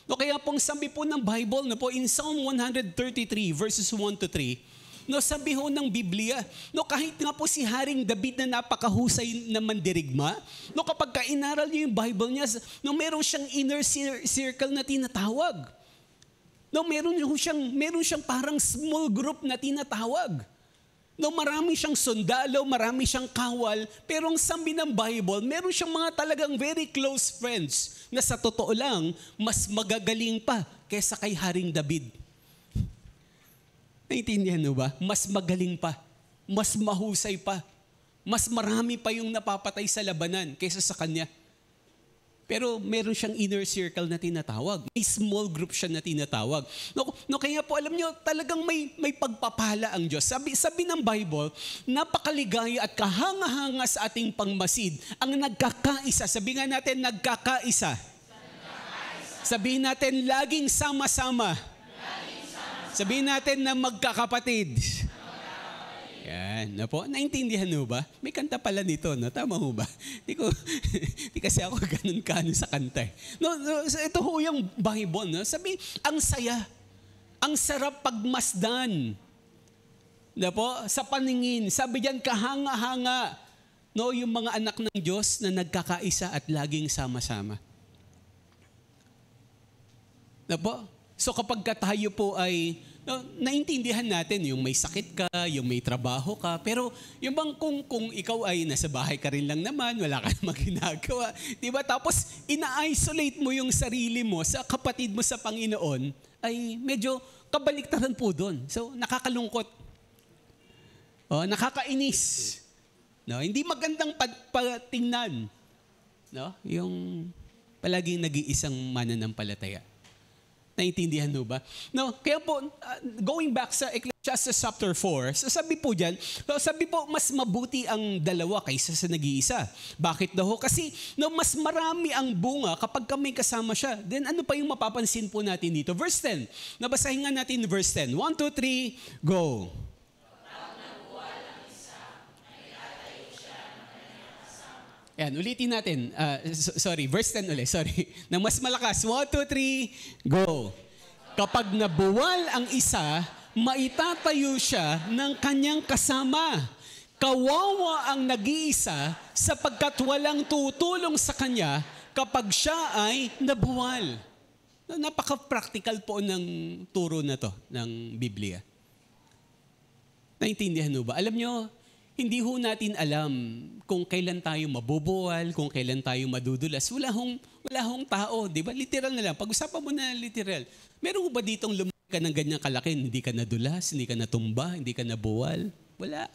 No, kaya pong sabi po ng Bible, na po, in Psalm 133, verses 1 to 3, No, sabi ho ng Biblia, no, kahit nga po si Haring David na napakahusay na mandirigma, no, kapag inaral niyo yung Bible niya, no, meron siyang inner circle na tinatawag. No, meron siyang parang small group na tinatawag. No, marami siyang sundalo, marami siyang kawal, pero ang sabi ng Bible, meron siyang mga talagang very close friends na sa totoo lang, mas magagaling pa kaysa kay Haring David. Naintindihan mo ba? Mas magaling pa, mas mahusay pa, mas marami pa yung napapatay sa labanan kaysa sa kanya. Pero meron siyang inner circle na tinatawag. May small group siya na tinatawag. No, kaya po alam nyo, talagang may pagpapala ang Diyos. Sabi ng Bible, napakaligaya at kahanga-hanga sa ating pangmasid ang nagkakaisa. Sabi nga natin, nagkakaisa. Sabihin natin, laging sama-sama. Sabihin natin na magkakapatid. Yan, na po. Naintindihan mo ba? May kanta pala nito, no? Tama mo ba? Di kasi ako ganun sa kanta. No, ito ho yung Bible, no? Sabi, ang saya, ang sarap pagmasdan. Na po, sa paningin, sabi diyan kahanga-hanga. No, yung mga anak ng Diyos na nagkakaisa at laging sama-sama. Na po? So kapag tayo po ay naintindihan natin yung may sakit ka, yung may trabaho ka, pero yung bang kung ikaw ay nasa bahay ka rin lang naman, wala ka namang ginagawa, di ba? Tapos ina-isolate mo yung sarili mo sa kapatid mo sa Panginoon, ay medyo kabaliktaran po doon. So nakakalungkot. Nakakainis. No, hindi magandang patingnan. No? Yung palaging nag-iisang mananampalataya. Naintindihan mo ba? No, kaya po, going back sa Ecclesiastes chapter 4, sabi po dyan, sabi po, mas mabuti ang dalawa kaysa sa nag-iisa. Bakit daw? Kasi mas marami ang bunga kapag kami kasama siya. Then ano pa yung mapapansin po natin dito? Verse 10. Nabasahin nga natin verse 10. 1, 2, 3, go. Yan, ulitin natin. Verse 10 ulit, sorry. Na mas malakas. 1, 2, 3, go. Kapag nabuwal ang isa, maitatayo siya ng kanyang kasama. Kawawa ang nag-iisa sapagkat walang tutulong sa kanya kapag siya ay nabuwal. Napaka-practical po ng turo na to ng Biblia. Naintindihan mo ba? Alam nyo, hindi ho natin alam kung kailan tayo mabubuwal, kung kailan tayo madudulas. Wala hong tao, di ba? Literal na lang. Pag-usapan mo na literal. Meron ba ditong lumaki ka ng ganyang kalaki, hindi ka nadulas, hindi ka natumba, hindi ka nabuwal? Wala.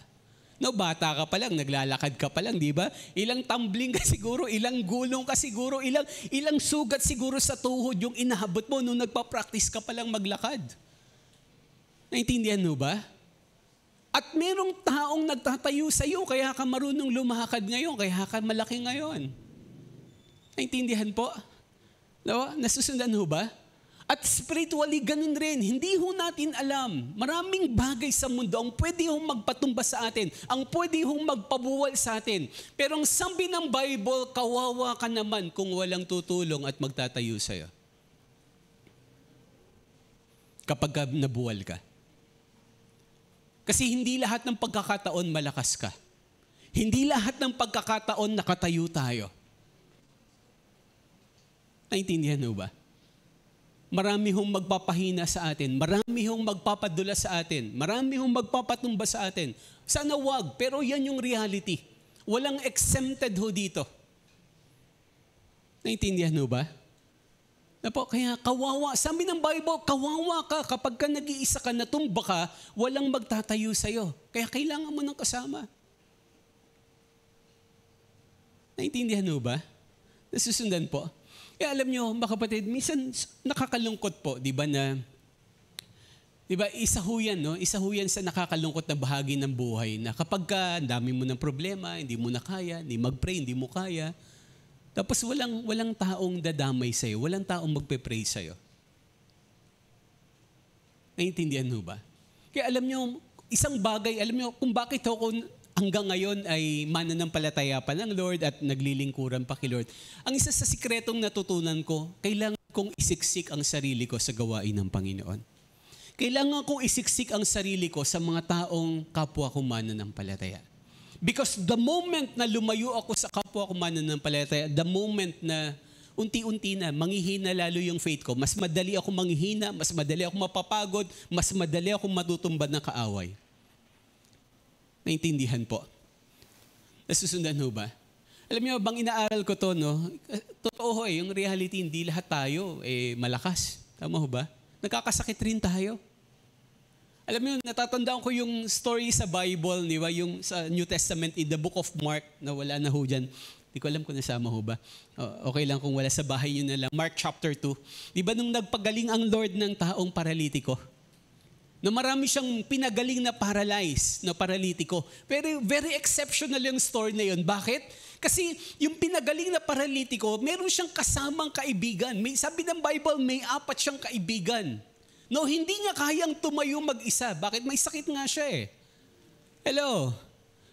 No, bata ka pa lang, naglalakad ka pa lang, di ba? Ilang tumbling ka siguro, ilang gulong ka siguro, ilang sugat siguro sa tuhod yung inahabot mo nung nagpa-practice ka pa lang maglakad. Naintindihan mo ba? At merong taong nagtatayo sa iyo, kaya ka marunong lumakad ngayon, kaya ka malaki ngayon. Naintindihan po? No? Nasusundan ho ba? At spiritually, ganun rin. Hindi ho natin alam. Maraming bagay sa mundo ang pwede hong magpatumba sa atin, ang pwede hong magpabuwal sa atin. Pero ang sabi ng Bible, kawawa ka naman kung walang tutulong at magtatayo sa iyo. Kapag nabuwal ka. Kasi hindi lahat ng pagkakataon malakas ka. Hindi lahat ng pagkakataon nakatayo tayo. Naintindihan mo ba? Marami hong magpapahina sa atin. Marami hong magpapadula sa atin. Marami hong magpapatumba sa atin. Sana wag, pero yan yung reality. Walang exempted ho dito. Naintindihan mo ba? Kaya kawawa. Sabi ng Bible, kawawa ka kapag ka nag-iisa ka, natumba ka, walang magtatayo sa'yo. Kaya kailangan mo ng kasama. Naintindihan mo ba? Nasusundan po. Kaya alam nyo, mga kapatid, minsan nakakalungkot po, di ba isa ho yan, no? Isa ho yan sa nakakalungkot na bahagi ng buhay na kapag ka dami mo ng problema, hindi mo na kaya, hindi mag-pray, hindi mo kaya, tapos walang taong dadamay sa'yo, walang taong magpe-pray sa'yo. Naintindihan mo ba? Kaya alam nyo, isang bagay, alam nyo kung bakit ako hanggang ngayon ay mananampalataya pa ng Lord at naglilingkuran pa kay Lord. Ang isa sa sikretong natutunan ko, kailangan kong isiksik ang sarili ko sa gawain ng Panginoon. Kailangan kong isiksik ang sarili ko sa mga taong kapwa ko mananampalataya. Because the moment na lumayo ako sa kapwa ko mananampalataya, the moment na unti-unti na manghihina lalo yung faith ko, mas madali ako manghihina, mas madali ako mapapagod, mas madali ako matutumba ng kaaway. Naintindihan po? Nasusundan ho ba? Alam niyo, bang inaaral ko to, no? Totoo yung reality, hindi lahat tayo malakas. Tama ho ba? Nagkakasakit rin tayo. Alam mo, natatandaan ko yung story sa Bible, di ba? Yung sa New Testament, in the book of Mark, na wala na ho dyan. Di ko alam kung nasama ho ba. Okay lang kung wala sa bahay yun na lang. Mark chapter 2. Di ba nung nagpagaling ang Lord ng taong paralitiko? Na marami siyang pinagaling na paralyzed, na paralitiko. Pero very exceptional yung story na yun. Bakit? Kasi yung pinagaling na paralitiko, meron siyang kasamang kaibigan. Sabi ng Bible, may 4 siyang kaibigan. No, hindi niya kayang tumayo mag-isa. Bakit? May sakit nga siya eh. Hello?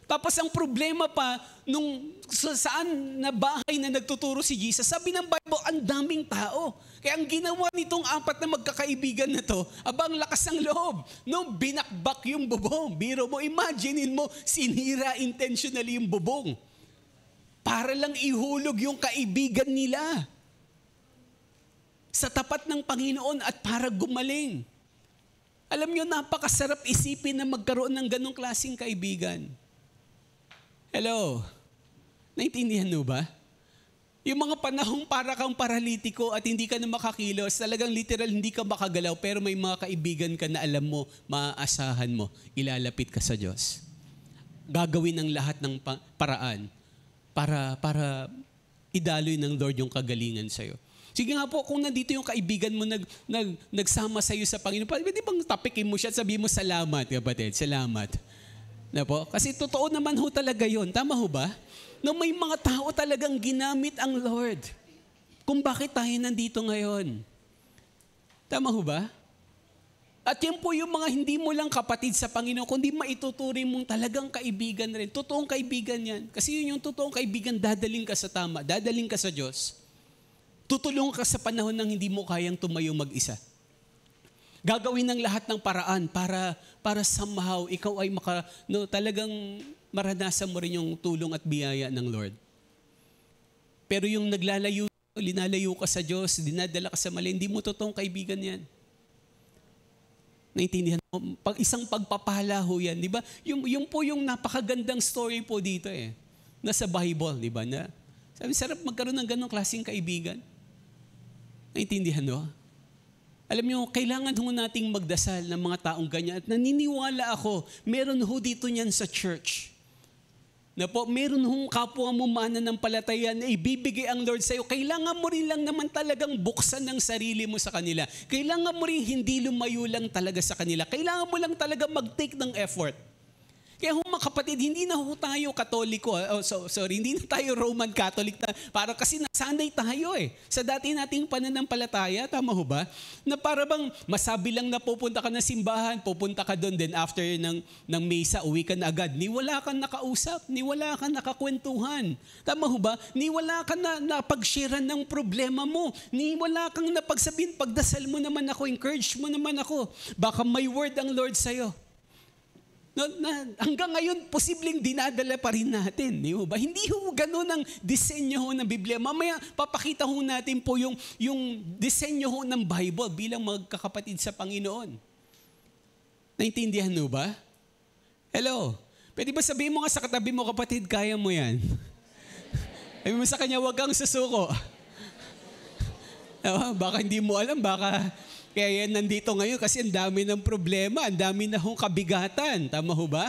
Tapos ang problema pa, nung saan na bahay na nagtuturo si Jesus, sabi ng Bible, ang daming tao. Kaya ang ginawa nitong 4 na magkakaibigan na to, abang lakas ng loob. No, binakbak yung bubong. Biro mo, imaginein mo, sinira intentionally yung bubong. Para lang ihulog yung kaibigan nila sa tapat ng Panginoon at para gumaling. Alam niyo, napakasarap isipin na magkaroon ng ganong klaseng kaibigan. Hello? Naintindihan mo ba? Yung mga panahong para kang paralitiko at hindi ka na makakilos, talagang literal hindi ka makagalaw, pero may mga kaibigan ka na alam mo, maaasahan mo, ilalapit ka sa Diyos. Gagawin ang lahat ng paraan para idaloy ng Lord yung kagalingan sa'yo. Sige nga po, kung nandito yung kaibigan mo nagsama sa iyo sa Panginoon, pwede bang tapikin mo siya at sabihin mo salamat, kapatid, salamat. Na po? Kasi totoo naman ho talaga yun. Tama ho ba? Na may mga tao talagang ginamit ang Lord. Kung bakit tayo nandito ngayon. Tama ho ba? At yan po yung mga hindi mo lang kapatid sa Panginoon, kundi maituturing mong talagang kaibigan rin. Totoong kaibigan yan. Kasi yun yung totoong kaibigan, dadaling ka sa tama, dadaling ka sa Diyos. Tutulong ka sa panahon ng hindi mo kayang tumayo mag-isa. Gagawin ng lahat ng paraan para somehow ikaw ay talagang maranasan mo rin yung tulong at biyaya ng Lord. Pero yung linalayo ka sa Diyos, dinadala ka sa mali, hindi mo totoong kaibigan yan. Naintindihan mo? Isang pagpapala ho yan, di ba? Yung po yung napakagandang story po dito nasa Bible, di ba? Na, sarap magkaroon ng ganong klaseng kaibigan. Naintindihan mo? Alam niyo, kailangan ho nating magdasal ng mga taong ganyan. At naniniwala ako, meron ho dito niyan sa church. Na po, meron hong kapwa mo mananampalataya na ibibigay ang Lord sa iyo. Kailangan mo rin lang naman talagang buksan ng sarili mo sa kanila. Kailangan mo rin hindi lumayo lang talaga sa kanila. Kailangan mo lang talaga mag-take ng effort. Kaya mga kapatid, hindi na ho tayo Katoliko. Hindi na tayo Roman Catholic para kasi nasanay tayo sa dati nating pananampalataya, tama ho ba? Na para bang masabi lang na pupunta ka na simbahan, pupunta ka doon, then after ng mesa, uwi ka na agad. Ni wala kang nakausap, ni wala kang nakakwentuhan. Tama ho ba? Ni wala kang napag-sharean ng problema mo. Ni wala kang napagsabihin, pagdasal mo naman ako, encourage mo naman ako. Baka may word ang Lord sa'yo. Hanggang ngayon, posibleng dinadala pa rin natin. Di ba? Hindi ho ganun ang disenyo ho ng Biblia. Mamaya, papakita ho natin po yung disenyo ho ng Bible bilang magkakapatid sa Panginoon. Naintindihan ho ba? Hello? Pwede ba sabihin mo nga sa katabi mo, kapatid, kaya mo yan? Sabi mo sa kanya, wag kang susuko. Baka hindi mo alam, baka... Kaya yan nandito ngayon kasi ang dami ng problema, ang dami na hong kabigatan. Tama ho ba?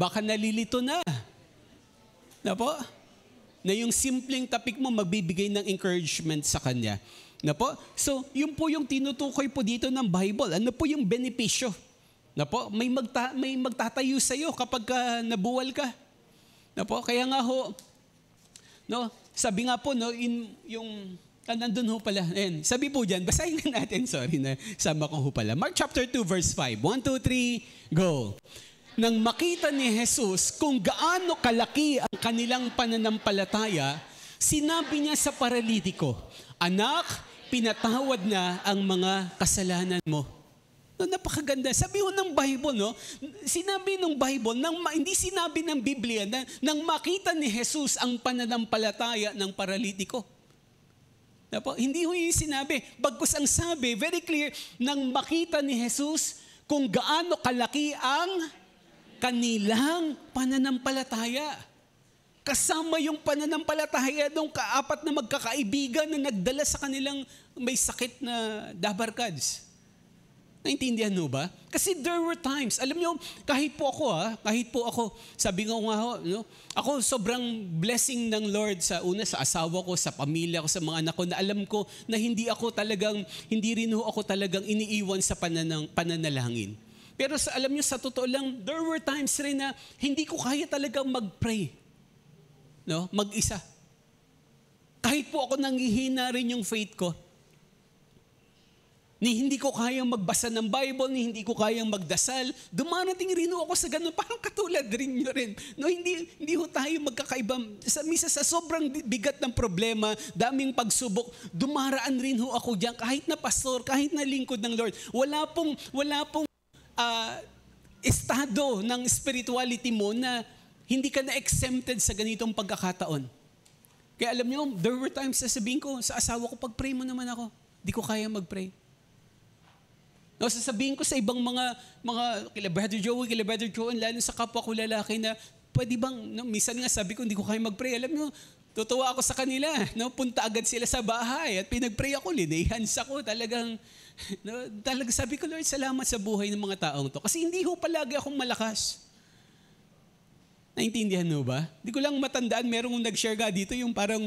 Baka nalilito na. Na po? Na yung simpleng topic mo magbibigay ng encouragement sa kanya. Na po? So, yun po yung tinutukoy po dito ng Bible. Ano po yung benepisyo? Na po? May magtatayo sa iyo kapag nabuwal ka. Na po? Kaya nga ho, no? Sabi nga po, no, nandun ho pala. Ayan, sabi po dyan, basahin na natin. Sorry na sama ko ho pala. Mark chapter 2 verse 5. 1, 2, 3, go. Nang makita ni Jesus kung gaano kalaki ang kanilang pananampalataya, sinabi niya sa paralitiko, "Anak, pinatawad na ang mga kasalanan mo." No, napakaganda. Sabi ho ng Bible, no? Sinabi ng Bible, hindi sinabi ng Biblia na nang makita ni Jesus ang pananampalataya ng paralitiko. Hindi ho yung sinabi. Bagkus ang sabi, very clear, nang makita ni Jesus kung gaano kalaki ang kanilang pananampalataya. Kasama yung pananampalataya ng kaapat na magkakaibigan na nagdala sa kanilang may sakit na dabarkads. Naintindihan mo ba? Kasi there were times, alam nyo, kahit po ako, sabi nga ho, no? Ako sobrang blessing ng Lord sa asawa ko, sa pamilya ko, sa mga anak ko, na alam ko na hindi rin ako talagang iniiwan sa pananalangin. Pero alam nyo, sa totoo lang, there were times rin na hindi ko kaya talagang mag-pray. No? Mag-isa. Kahit po ako nanghihina rin yung faith ko, hindi ko kayang magbasa ng Bible, hindi ko kayang magdasal. Dumarating rin ako sa ganun, parang katulad rin nyo rin. No, hindi ho tayo magkakaiba. Misa sa sobrang bigat ng problema, daming pagsubok, dumaraan rin ho ako diyan kahit na pastor, kahit na lingkod ng Lord. Wala pong estado ng spirituality mo na hindi ka na exempted sa ganitong pagkakataon. Kaya alam nyo, there were times na sabihin ko sa asawa ko, pag-pray mo naman ako. Di ko kaya mag-pray. No, sasabihin ko sa ibang mga kila Brother Joey, kila Brother Joan, lalo sa kapwa ko lalaki na, pwede bang, no, minsan nga sabi ko, hindi ko kaya mag-pray. Alam nyo, tutuwa ako sa kanila. No, punta agad sila sa bahay at pinag-pray ako, linihans ako. Talagang sabi ko, Lord, salamat sa buhay ng mga taong to. Kasi hindi ho palagi akong malakas. Naintindihan mo ba? Hindi ko lang matandaan, merong nag-share nga dito yung parang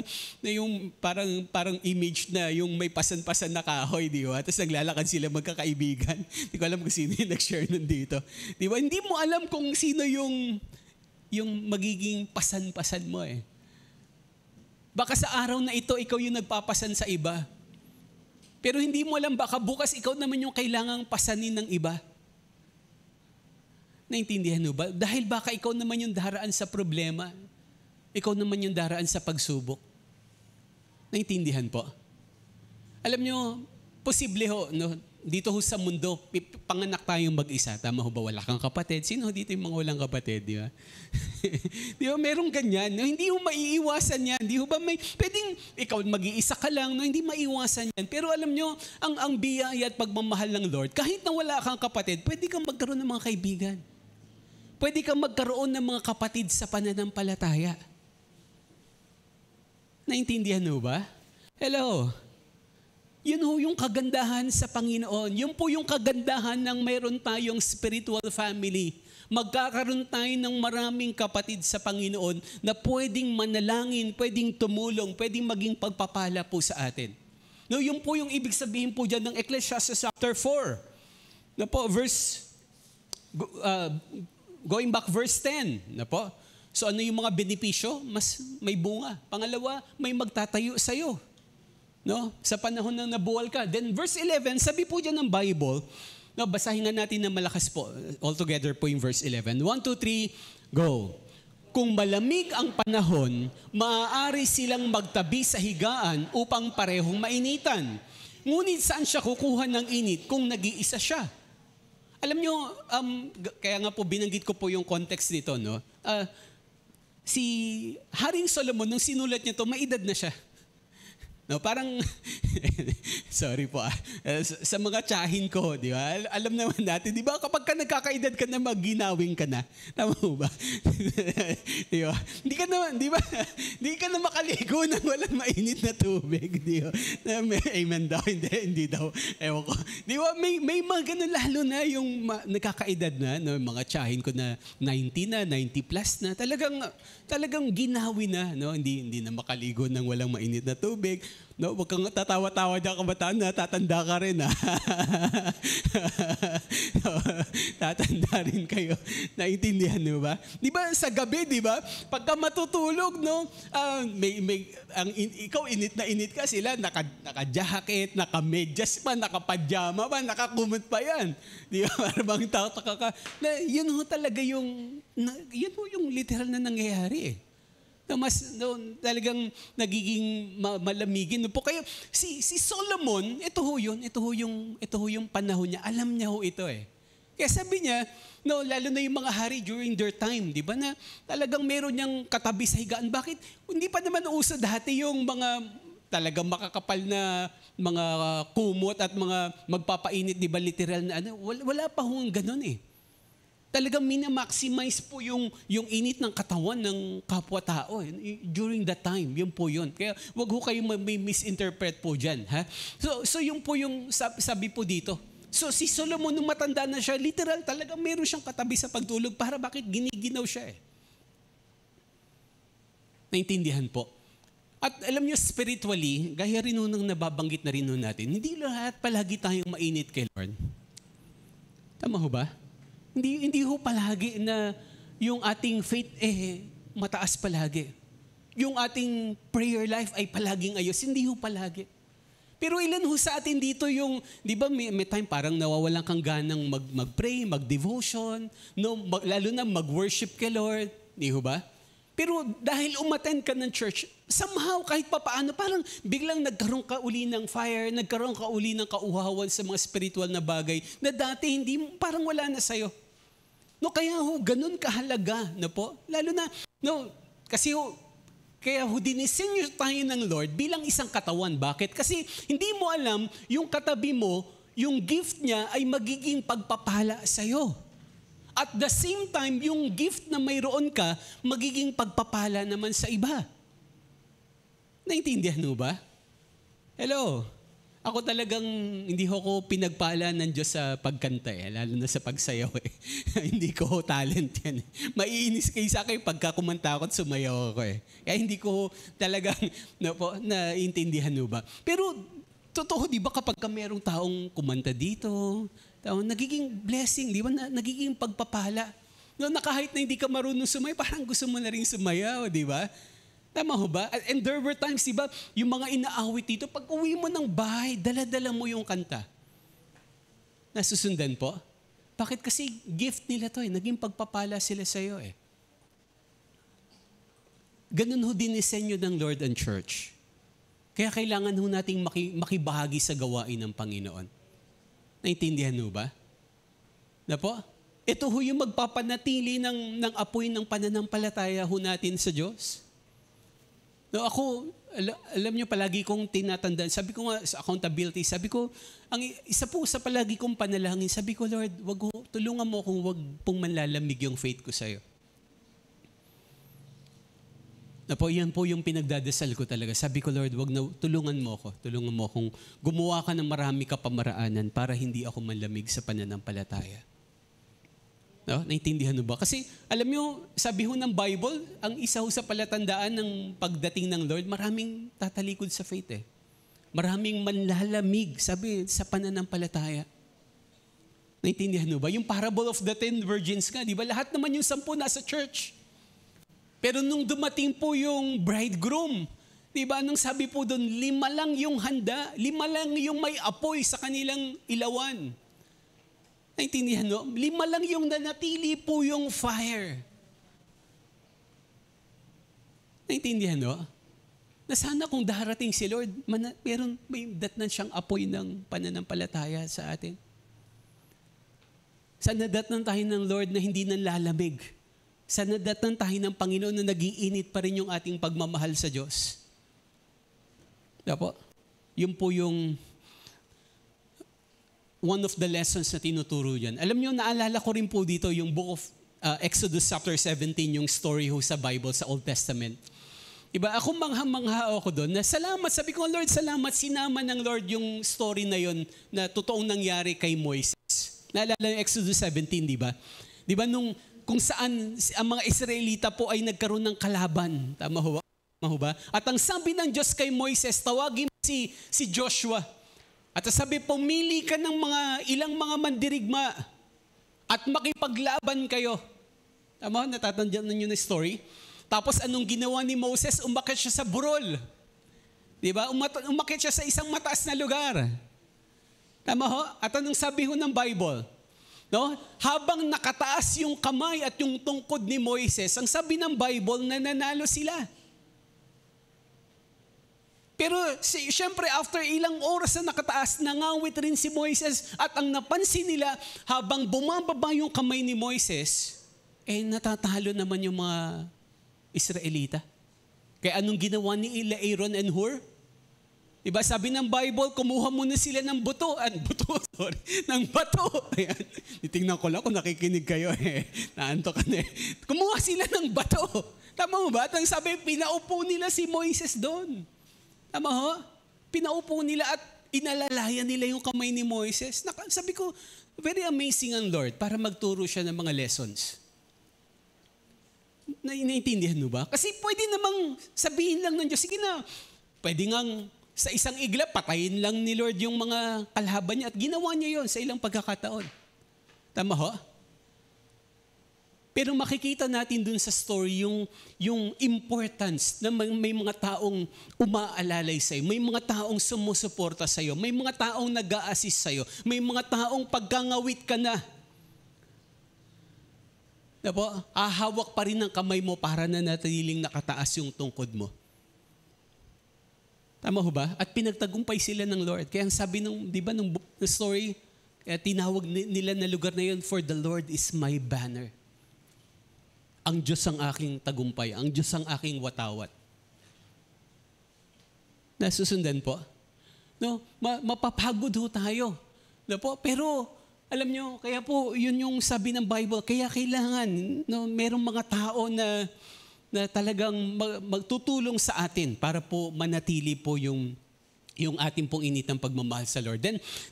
image na yung may pasan-pasan na kahoy, di ba? Tapos naglalakad sila magkakaibigan. Hindi ko alam kung sino yung nag-share nun dito. Di ba? Hindi mo alam kung sino yung magiging pasan-pasan mo eh. Baka sa araw na ito, ikaw yung nagpapasan sa iba. Pero hindi mo alam, baka bukas ikaw naman yung kailangang pasanin ng iba. Naintindihan mo ba? Dahil baka ikaw naman yung daraan sa problema. Ikaw naman yung daraan sa pagsubok. Naintindihan po? Alam nyo, posible ho, no? Dito ho sa mundo, panganak tayong mag-isa. Tama ho ba? Wala kang kapatid. Sino ho dito yung mga walang kapatid? Di ba? Di ba? Merong ganyan. No? Hindi ho maiiwasan yan. Hindi ho ba pwedeng ikaw mag-iisa ka lang, no? Hindi maiiwasan yan. Pero alam nyo, ang biyaya at pagmamahal ng Lord, kahit na wala kang kapatid, pwede kang magkaroon ng mga kaibigan. Pwede kang magkaroon ng mga kapatid sa pananampalataya. Naintindihan mo ba? Hello? Yun ho yung kagandahan sa Panginoon. Yun po yung kagandahan ng mayroon tayong spiritual family. Magkakaroon tayo ng maraming kapatid sa Panginoon na pwedeng manalangin, pwedeng tumulong, pwedeng maging pagpapala po sa atin. No, yun po yung ibig sabihin po dyan ng Ecclesiastes chapter 4. Na po, going back verse 10. Na po. So ano yung mga benepisyo? Mas may bunga. Pangalawa, may magtatayo sa'yo. No? Sa panahon na nabuwal ka. Then verse 11, sabi po dyan ng Bible, no, basahin nga natin na malakas po. All together po yung verse 11. 1, 2, 3, go. Kung malamig ang panahon, maaari silang magtabi sa higaan upang parehong mainitan. Ngunit saan siya kukuha ng init kung nag-iisa siya? Alam nyo, kaya nga po binanggit ko po yung context nito, no? Si Haring Solomon, nung sinulat niya to, may edad na siya. No, parang, sorry po sa mga tsahin ko, di ba? Alam naman natin, di ba? Kapag ka nagkakaedad ka na, magginawing ka na. Tama mo ba? Di ba? Hindi ka naman, di ba? Hindi ka na makaligo nang walang mainit na tubig, di ba? Amen daw, hindi daw. Ewan ko. Di ba? May mga ganun lalo na yung nagkakaedad na, no? Mga tsahin ko na 90 na, 90 plus na, talagang ginawi na, no? Hindi na makaligo nang walang mainit na tubig. No, wag kang tatawa-tawa dyan kabataan na, tatanda ka rin ha. Tatanda rin kayo. Naintindihan mo ba? Di ba sa gabi, di ba? Pagka matutulog, no, ikaw init na init ka, sila naka-jacket, naka-medyas pa, naka-pajama pa, nakakumot pa yan. Di ba? Parang tataka ka. Na, yun ho talaga yung literal na nangyayari eh. Talagang nagiging malamigin. No po kayo, si Solomon, ito ho yung panahon niya. Alam niya ho ito eh. Kaya sabi niya, lalo na yung mga hari during their time, di ba na talagang meron niyang katabi sa higaan. Bakit? Hindi pa naman uso dati yung mga talagang makakapal na mga kumot at mga magpapainit, di ba literal na ano. Wala pa hong ganun eh. Talagang minamaximize po yung init ng katawan ng kapwa-tao during that time. Yun po yun. Kaya wag ho kayo may misinterpret po dyan. Ha? So yun po yung sabi po dito. So si Solomon, nung matanda na siya, literal talagang meron siyang katabi sa pagtulog para bakit giniginaw siya eh. Naintindihan po. At alam niyo, spiritually, gaya rin nung nababanggit na rin natin, hindi lahat palagi tayong mainit kay Lord. Tama ho ba? Hindi ho palagi na yung ating faith mataas palagi. Yung ating prayer life ay palaging ayos. Hindi ho palagi. Pero ilan ho sa atin dito yung, di ba may time parang nawawalan kang ganang mag-pray, mag-devotion, lalo na mag-worship kay Lord. Di ho ba? Pero dahil umattend ka ng church, somehow kahit papaano, parang biglang nagkaroon ka uli ng fire, nagkaroon ka uli ng kauhawan sa mga spiritual na bagay na dati parang wala na sa'yo. Kaya ganun kahalaga na po. Lalo na, kasi kaya dinisenyo tayo ng Lord bilang isang katawan. Bakit? Kasi hindi mo alam, yung katabi mo, yung gift niya ay magiging pagpapala sa'yo. At the same time, yung gift na mayroon ka, magiging pagpapala naman sa iba. Naintindihan mo ba? Hello? Ako talagang hindi ko pinagpala ng Diyos sa pagkanta lalo na sa pagsayaw Hindi ko talent yan Maiinis kayo sa akin pagka kumanta ako at sumayaw ako Kaya hindi ko talagang naiintindihan mo ba? Pero totoo, di ba kapag merong taong kumanta dito, nagiging blessing, di ba? Nagiging pagpapala. Nakahit na hindi ka marunong sumayaw, parang gusto mo na rin sumayaw, di ba? Tama ho ba? And there were times, di ba, yung mga inaawit dito, pag uwi mo ng bahay, dala-dala mo yung kanta. Nasusundan po? Bakit? Kasi gift nila to naging pagpapala sila sa'yo Ganun ho dinisenyo ng Lord and Church. Kaya kailangan ho nating makibahagi sa gawain ng Panginoon. Naintindihan ho ba? Na po? Ito ho yung magpapanatili ng apoy ng pananampalataya ho natin sa Diyos. Ako, alam niyo, palagi kong tinatandaan. Sabi ko nga sa accountability, sabi ko, ang isa po sa palagi kong panalangin, sabi ko, Lord, tulungan mo kung wag pong manlalamig yung faith ko sa'yo. Yan po yung pinagdadasal ko talaga. Sabi ko, Lord, tulungan mo akong gumawa ka ng marami kapamaraanan para hindi ako manlamig sa pananampalataya. Naintindihan mo ba? Kasi alam nyo, sabi ho ng Bible, ang isa ho sa palatandaan ng pagdating ng Lord, maraming tatalikod sa faith Maraming manlalamig, sabi, sa pananampalataya. Naintindihan mo ba? Yung parable of the 10 virgins nga, di ba? Lahat naman yung 10 nasa church. Pero nung dumating po yung bridegroom, di ba? Nung sabi po doon, 5 lang yung handa, 5 lang yung may apoy sa kanilang ilawan. Naintindihan mo? 5 lang yung nanatili po yung fire. Naintindihan mo? Na sana kung darating si Lord, may datnan siyang apoy ng pananampalataya sa atin. Sana datnan tayo ng Lord na hindi nanlalamig. Sana datnan tayo ng Panginoon na nag-iinit pa rin yung ating pagmamahal sa Diyos. Dapo, yun po yung one of the lessons na tinuturo yan. Alam nyo, naalala ko rin po dito yung book of Exodus chapter 17, yung story ho sa Bible, sa Old Testament. Diba? Ako mangha-mangha ako doon na salamat. Sabi ko, Lord, salamat. Sinama ng Lord yung story na yon na totoong nangyari kay Moises. Naalala yung Exodus 17, di ba? Di ba kung saan ang mga Israelita po ay nagkaroon ng kalaban. Tama ho ba? At ang sabi ng Diyos kay Moises, tawagin mo si Joshua. At sabi, pumili ka ng ilang mga mandirigma at makipaglaban kayo. Tama, natatandaan ninyo na story? Tapos anong ginawa ni Moses? Umakyat siya sa burol. Diba? Umakyat siya sa isang mataas na lugar. Tama ho? At anong sabi ho ng Bible? No? Habang nakataas yung kamay at yung tungkod ni Moises, ang sabi ng Bible, nananalo sila. Pero siyempre after ilang oras na nakataas, nangawit rin si Moises at ang napansin nila habang bumababa yung kamay ni Moises, natatalo naman yung mga Israelita. Kaya anong ginawa ni Aaron and Hur? Diba sabi ng Bible, kumuha muna sila ng ng bato. Ayan. Titingnan ko lang kung nakikinig kayo Naanto ka na Kumuha sila ng bato. Tama mo ba? At sabi, pinaupo nila si Moises doon. Tama ho? Pinaupo nila at inalalayan nila yung kamay ni Moises. Sabi ko, very amazing ang Lord para magturo siya ng mga lessons. Naintindihan mo ba? Kasi pwede namang sabihin lang ng Diyos, sige na, pwede ngang sa isang igla, patayin lang ni Lord yung mga kalaban niya at ginawa niya yon sa ilang pagkakataon. Tama ho? Pero makikita natin dun sa story yung importance na may mga taong umaalalay sa'yo, may mga taong sumusuporta sa'yo, may mga taong nag-a-assist sa'yo, may mga taong pagkangawit ka na. Diba? Ahawak pa rin ang kamay mo para na natiling nakataas yung tungkod mo. Tama ho ba? At pinagtagumpay sila ng Lord. Kaya ang sabi nung story, kaya tinawag nila na lugar na yun, for the Lord is my banner. Ang Diyos ang aking tagumpay. Ang Diyos ang aking watawat. Nasusundan po? No, mapapagod ho tayo. No po? Pero, alam nyo, kaya po, yun yung sabi ng Bible, kaya kailangan, merong mga tao na talagang magtutulong sa atin para po manatili po yung ating pong initang pagmamahal sa Lord.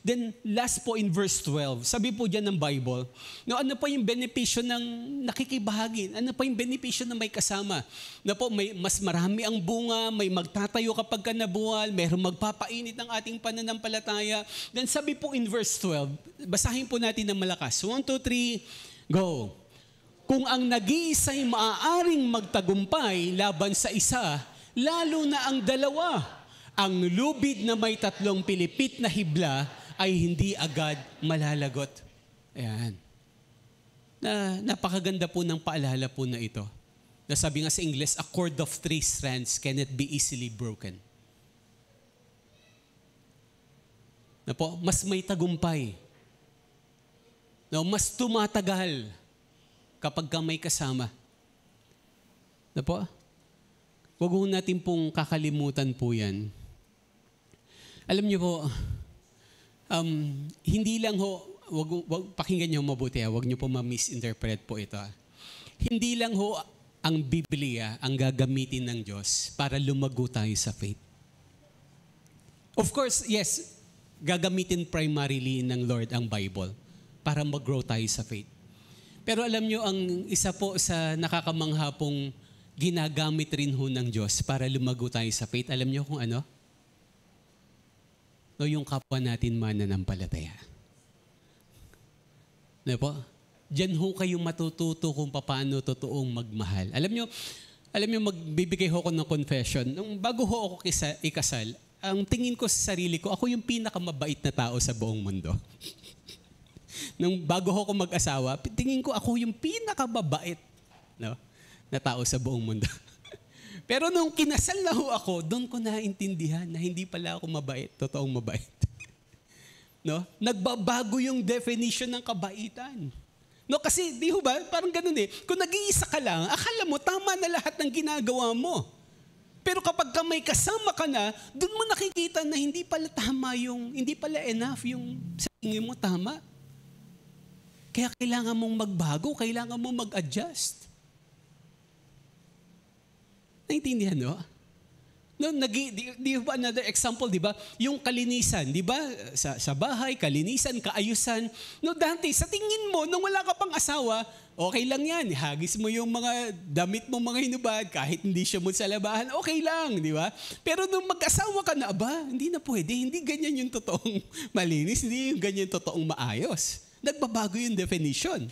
Then last po in verse 12, sabi po dyan ng Bible, ano pa yung benepisyo ng nakikibahagi? Ano pa yung benepisyo ng may kasama? May mas marami ang bunga, may magtatayo kapag ka nabuwal, mayroong magpapainit ng ating pananampalataya. Then sabi po in verse 12, basahin po natin ng malakas. 1, 2, 3, go! Kung ang nag-iisa'y maaaring magtagumpay laban sa isa, lalo na ang dalawa, ang lubid na may 3 pilipit na hibla ay hindi agad malalagot. Ayan. Napakaganda po ng paalala po na ito. Nasabi nga sa English, a cord of 3 strands cannot be easily broken. Mas may tagumpay. Mas tumatagal kapag ka may kasama. Huwag natin pong kakalimutan po yan. Alam niyo po, hindi lang pakinggan niyo mabuti, huwag niyo po ma-misinterpret po ito. Hindi lang ang Biblia ang gagamitin ng Diyos para lumago tayo sa faith. Of course, yes, gagamitin primarily ng Lord ang Bible para mag-grow tayo sa faith. Pero alam niyo, ang isa po sa nakakamangha pong ginagamit rin ng Diyos para lumago tayo sa faith, alam niyo kung ano? Yung kapwa natin mananampalataya. Diyan kayo matututo kung paano totoong magmahal. Alam niyo, magbibigay ako ng confession. Nung bago ako ikasal, ang tingin ko sa sarili ko, ako yung pinakamabait na tao sa buong mundo. Nung bago ako mag-asawa, tingin ko ako yung pinakamabait na tao sa buong mundo. Pero nung kinasal na ako, doon ko naintindihan na hindi pala ako mabait, totoong mabait. Nagbabago yung definition ng kabaitan. Kasi di ba, parang ganun kung nag-iisa ka lang, akala mo tama na lahat ng ginagawa mo. Pero kapag may kasama ka na, doon mo nakikita na hindi pala tama hindi pala enough yung sa tingin mo tama. Kaya kailangan mong magbago, kailangan mong mag-adjust. Naintindihan, Di ba another example, di ba? Yung kalinisan, di ba? Sa bahay, kalinisan, kaayusan. Dati, sa tingin mo, nung wala ka pang asawa, okay lang yan. Hagis mo yung mga damit mo, mga hinubad, kahit hindi siya mo sa labahan, okay lang, di ba? Pero nung mag-asawa ka na, hindi na pwede. Hindi ganyan yung totoong malinis, hindi yung ganyan yung totoong maayos. Nagbabago yung definition.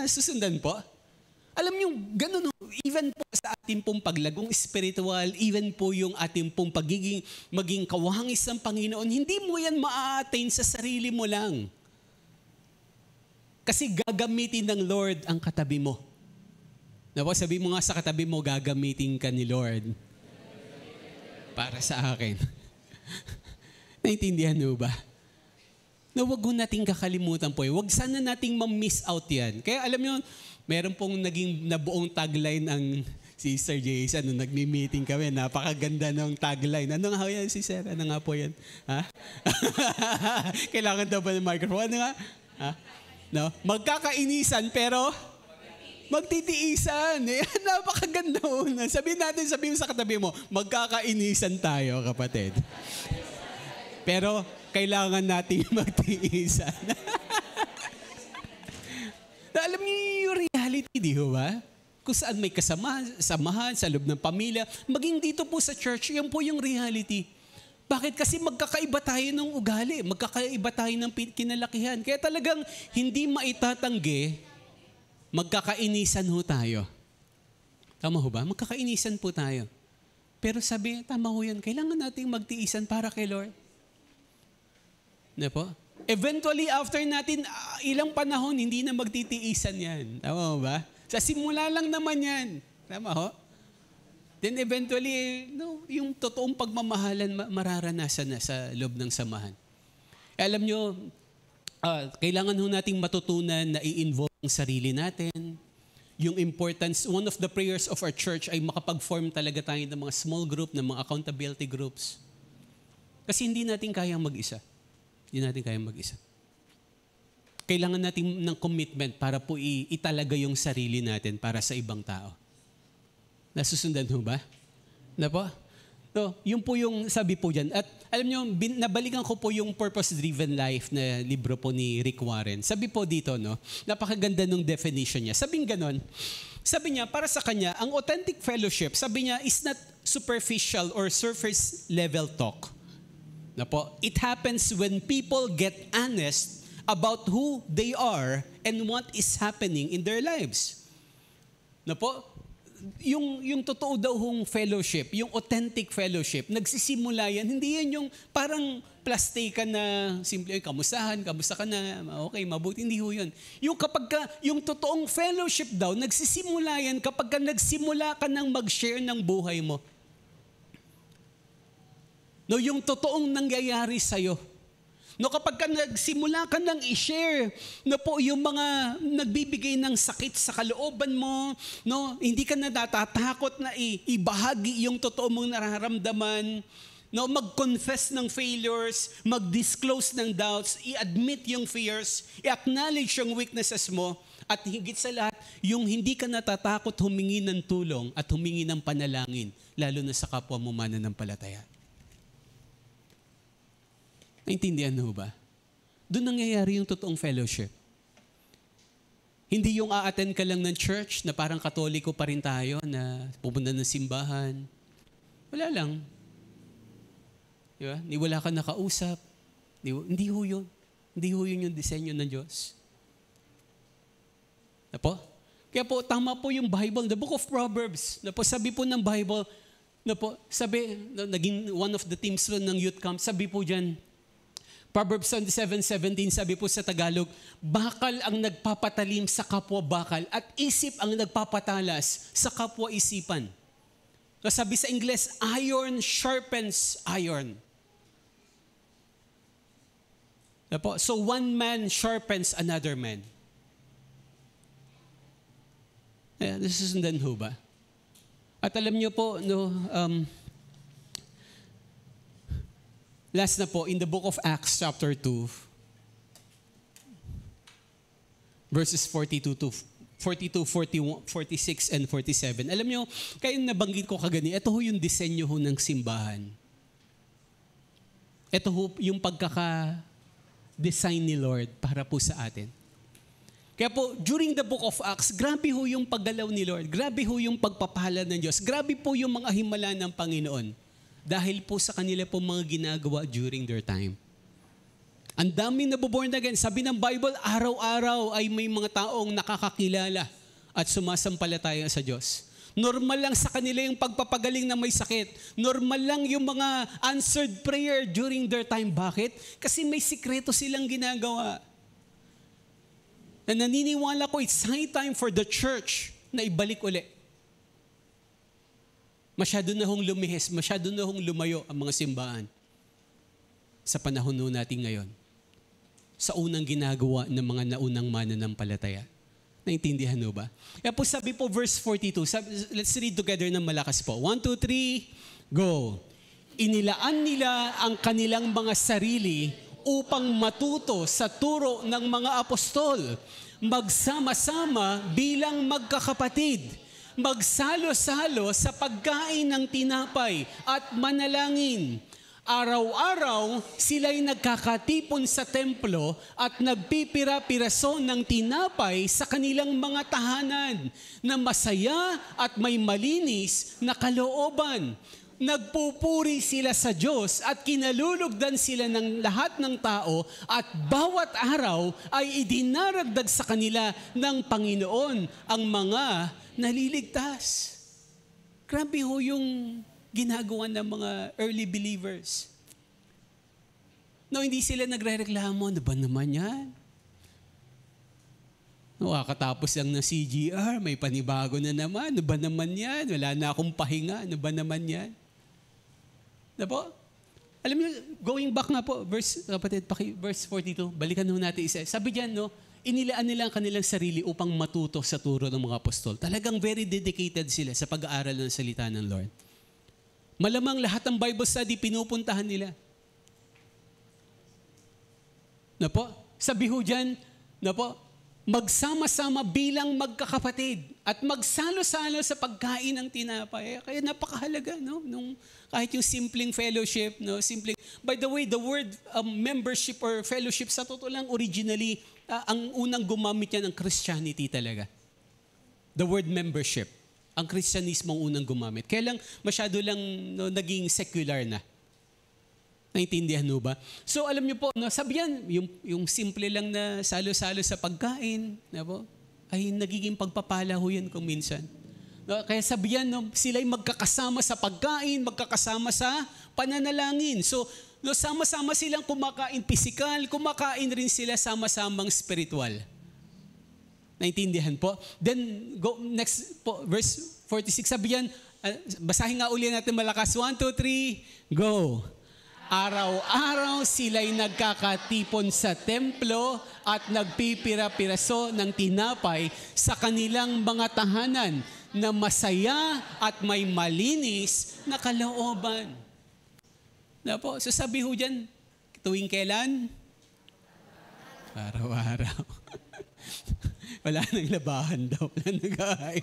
Susundan po. Alam niyo, ganun, even po sa ating pong paglagong spiritual, even po yung ating pong maging kawangis ng Panginoon, hindi mo yan ma-attain sa sarili mo lang. Kasi gagamitin ng Lord ang katabi mo. Sabi mo nga sa katabi mo, gagamitin ka ni Lord. para sa akin. Naintindihan mo ba? Na wag ho nating kakalimutan po. Wag sana nating ma-miss out yan. Kaya alam niyo, meron pong naging nabuong tagline ang si Sir Jason nung nagmi-meeting kami. Napakaganda ng tagline. Ano nga yan si Sir? Ano nga po yan? Ha? Kailangan daw ba ng microphone? Ano nga? Ha? No? Magkakainisan pero magtitiisan. Napakaganda una. Sabihin mo sa katabi mo, magkakainisan tayo, kapatid. Pero kailangan nating magtiisan. Alam niyo yung reality, di ba? Kung saan may samahan sa loob ng pamilya, maging dito po sa church, yan po yung reality. Bakit? Kasi magkakaiba tayo ng ugali, magkakaiba tayo ng kinalakihan. Kaya talagang hindi maitatanggi, magkakainisan ho tayo. Tama ho ba? Magkakainisan po tayo. Pero sabi, tama ho yan, kailangan nating magtiisan para kay Lord. Na po? Eventually, after natin, ilang panahon, hindi na magtitiisan yan. Tama ba? Sa simula lang naman yan. Tama ho? Then eventually, yung totoong pagmamahalan mararanasan na sa loob ng samahan. Alam nyo, kailangan ho nating matutunan na i-involve ang sarili natin. Yung importance, one of the prayers of our church ay makapag-form talaga tayo ng mga small group, ng mga accountability groups. Kasi hindi natin kayang mag-isa. Hindi natin kayang mag-isa. Kailangan natin ng commitment para po italaga yung sarili natin para sa ibang tao. Nasusundan ho ba? Na po? No, yun po yung sabi po dyan. At alam nyo, nabalikan ko po yung Purpose-Driven Life na libro po ni Rick Warren. Sabi po dito, no, napakaganda nung definition niya. Sabing ganon, sabi niya, para sa kanya, ang authentic fellowship, sabi niya, is not superficial or surface level talk. Na po, it happens when people get honest about who they are and what is happening in their lives. Na po, yung totoo daw hong fellowship, yung authentic fellowship, nagsisimula yan, hindi yan yung parang plastikan na simple, kamusta ka na, okay, mabuti, hindi ho yun. Yung yung totoong fellowship daw, nagsisimula yan kapag nagsimula ka nang mag-share ng buhay mo. No, yung totoong nangyayari sa'yo. No, kapag nagsimula ka nang i-share na po yung mga nagbibigay ng sakit sa kalooban mo, no, hindi ka na natatakot na ibahagi yung totoo mong nararamdaman, no, mag-confess ng failures, mag-disclose ng doubts, i-admit yung fears, i-acknowledge yung weaknesses mo, at higit sa lahat, yung hindi ka natatakot humingi ng tulong at humingi ng panalangin, lalo na sa kapwa mo mananampalataya. Naintindihan mo ba? Doon nangyayari yung totoong fellowship. Hindi yung a-attend ka lang ng church na parang katoliko pa rin tayo na pupunta ng simbahan. Wala lang. Diba? Ni wala ka nakausap. Hindi ho yun. Hindi ho yun yung disenyo ng Diyos. Na po? Kaya po, tama po yung Bible, the book of Proverbs. Na po, sabi po ng Bible, na po, sabi, naging one of the teams ng youth camp, sabi po dyan, Proverbs 27:17, sabi po sa Tagalog, bakal ang nagpapatalim sa kapwa bakal at isip ang nagpapatalas sa kapwa isipan. So sabi sa Ingles, iron sharpens iron. So one man sharpens another man. Nasusundan ho ba? At alam niyo po, last na po, in the book of Acts chapter 2, verses 42, 41, 46, and 47. Alam niyo, kaya nabanggit ko kagani, ito ho yung disenyo ho ng simbahan. Ito ho yung pagkaka-design ni Lord para po sa atin. Kaya po, during the book of Acts, grabe ho yung paggalaw ni Lord. Grabe ho yung pagpapala ng Diyos. Grabe po yung mga himala ng Panginoon. Dahil po sa kanila po mga ginagawa during their time. Ang daming naboborn again. Sabi ng Bible, araw-araw ay may mga taong nakakakilala at sumasampalataya sa Diyos. Normal lang sa kanila yung pagpapagaling na may sakit. Normal lang yung mga answered prayer during their time. Bakit? Kasi may sikreto silang ginagawa. Na naniniwala ko, it's high time for the church na ibalik uli. Masyado na hong lumihis, masyado na hong lumayo ang mga simbahan sa panahon natin ngayon. Sa unang ginagawa ng mga naunang mananampalataya. Naintindihan mo ba? Kaya po sabi po verse 42, let's read together ng malakas po. 1, 2, 3, go! Inilaan nila ang kanilang mga sarili upang matuto sa turo ng mga apostol. Magsama-sama bilang magkakapatid. Magsalo-salo sa pagkain ng tinapay at manalangin. Araw-araw, sila'y nagkakatipon sa templo at nagpipira-piraso ng tinapay sa kanilang mga tahanan na masaya at may malinis na kalooban. Nagpupuri sila sa Diyos at kinalulugdan sila ng lahat ng tao at bawat araw ay idinaragdag sa kanila ng Panginoon ang mga naliligtas. Grabe ho yung ginagawa ng mga early believers. No, hindi sila nagre-reklamo. Ano ba naman yan? Kakatapos lang ng CGR, may panibago na naman. Ano ba naman yan? Wala na akong pahinga. Ano ba naman yan? Ano po? Alam niyo, going back na po, verse 42, balikan ho natin isa. Sabi diyan, no, inilaan nila ang kanilang sarili upang matuto sa turo ng mga apostol. Talagang very dedicated sila sa pag-aaral ng salita ng Lord. Malamang lahat ng Bible study pinupuntahan nila. Na po? Sabi ho dyan, na po, magsama-sama bilang magkakapatid at magsalo-salo sa pagkain ng tinapay. Kaya napakahalaga, no? Kahit yung simpleng fellowship, no? By the way, the word membership or fellowship, sa totoo lang, originally, ang unang gumamit yan ng Christianity talaga. The word membership. Ang Kristyanismo ang unang gumamit. Kaya lang, masyado lang naging secular na. Naintindihan mo ba? So alam niyo po, sabi yan, yung simple lang na salo-salo sa pagkain, ay nagiging pagpapala ho yan kung minsan. Kaya sabi yan, sila'y magkakasama sa pagkain, magkakasama sa pananalangin. So sama-sama silang kumakain physical, kumakain rin sila sama-samang spiritual. Naintindihan po? Then, go next po, verse 46, sabi yan, basahin nga uli natin malakas. 1, 2, 3, go! Araw-araw sila'y nagkakatipon sa templo at nagpipira-piraso ng tinapay sa kanilang mga tahanan na masaya at may malinis na kalooban. Na po, so sabi ho dyan, tuwing kailan? Araw-araw. Wala nang labahan daw. Wala nag-aay.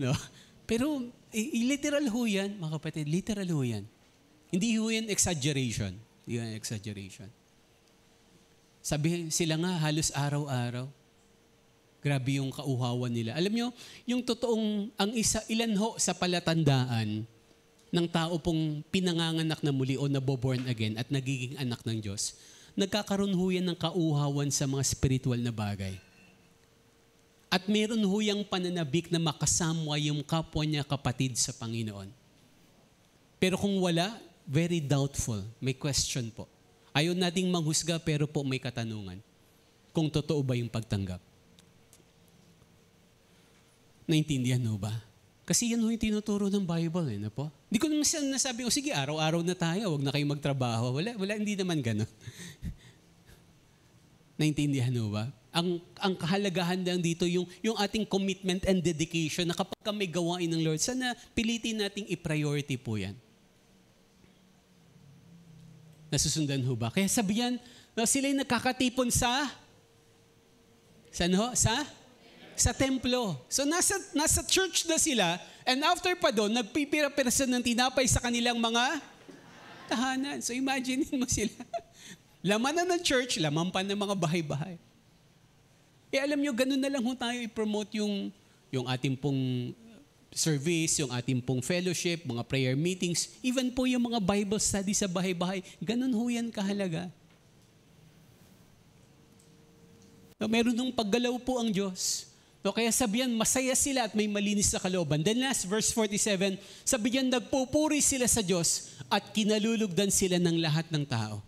No. Pero literal ho yan, mga kapatid. Literal ho yan. Hindi ho yan exaggeration. Hindi yan exaggeration. Sabi sila nga halos araw-araw. Grabe yung kauhawan nila. Alam nyo, yung totoong, ilan ho sa palatandaan ng tao pong pinanganganak na muli o naboborn again at nagiging anak ng Diyos, nagkakaroon ho yan ng kauhawan sa mga spiritual na bagay. At meron ho yung pananabik na makasama yung kapwa niya kapatid sa Panginoon. Pero kung wala, very doubtful. May question po. Ayaw nating manghusga pero po may katanungan. Kung totoo ba yung pagtanggap? Naintindihan mo ba? Kasi yan ho yung tinuturo ng Bible. Na po? Hindi ko naman nasabi, sige, araw-araw na tayo, huwag na kayong magtrabaho. Wala, hindi naman gano'n. Naintindihan mo ba? Ang kahalagahan lang dito, yung ating commitment and dedication na kapag may gawain ng Lord, sana pilitin nating i-priority po yan. Nasusundan ho ba? Kaya sabihan, sila'y nagkakatipon sa templo. So nasa church na sila, and after pa doon, nagpipira-pirasan ng tinapay sa kanilang mga tahanan. So imagine mo sila. Laman na ng church, laman pa ng mga bahay-bahay. Alam nyo, ganun na lang ho tayo i-promote yung ating pong service, yung ating pong fellowship, mga prayer meetings, even po yung mga Bible study sa bahay-bahay, ganun ho yan kahalaga. Meron nung paggalaw po ang Diyos. Kaya sabihan, masaya sila at may malinis na kalooban. Then last, verse 47, sabihan, nagpupuri sila sa Diyos at kinalulugdan sila ng lahat ng tao.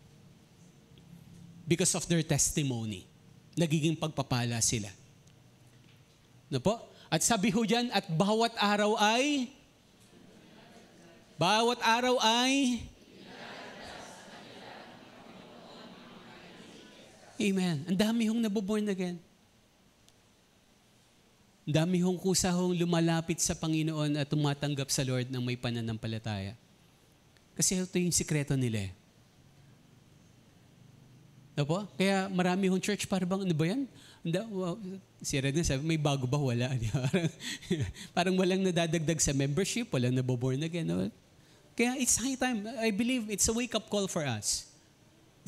Because of their testimony. Nagiging pagpapala sila. At sabi ho dyan, at bawat araw ay Bawat araw ay Amen. Ang dami hong naboborn again. Ang dami hong kusa hong lumalapit sa Panginoon at tumatanggap sa Lord ng may pananampalataya. Kasi ito yung sikreto nila eh. Opo? Kaya marami hong church, parang ano ba yan? Si Red na sabi, may bago ba? Wala. Parang walang nadadagdag sa membership, walang naboborn again. Kaya it's high time. I believe it's a wake-up call for us.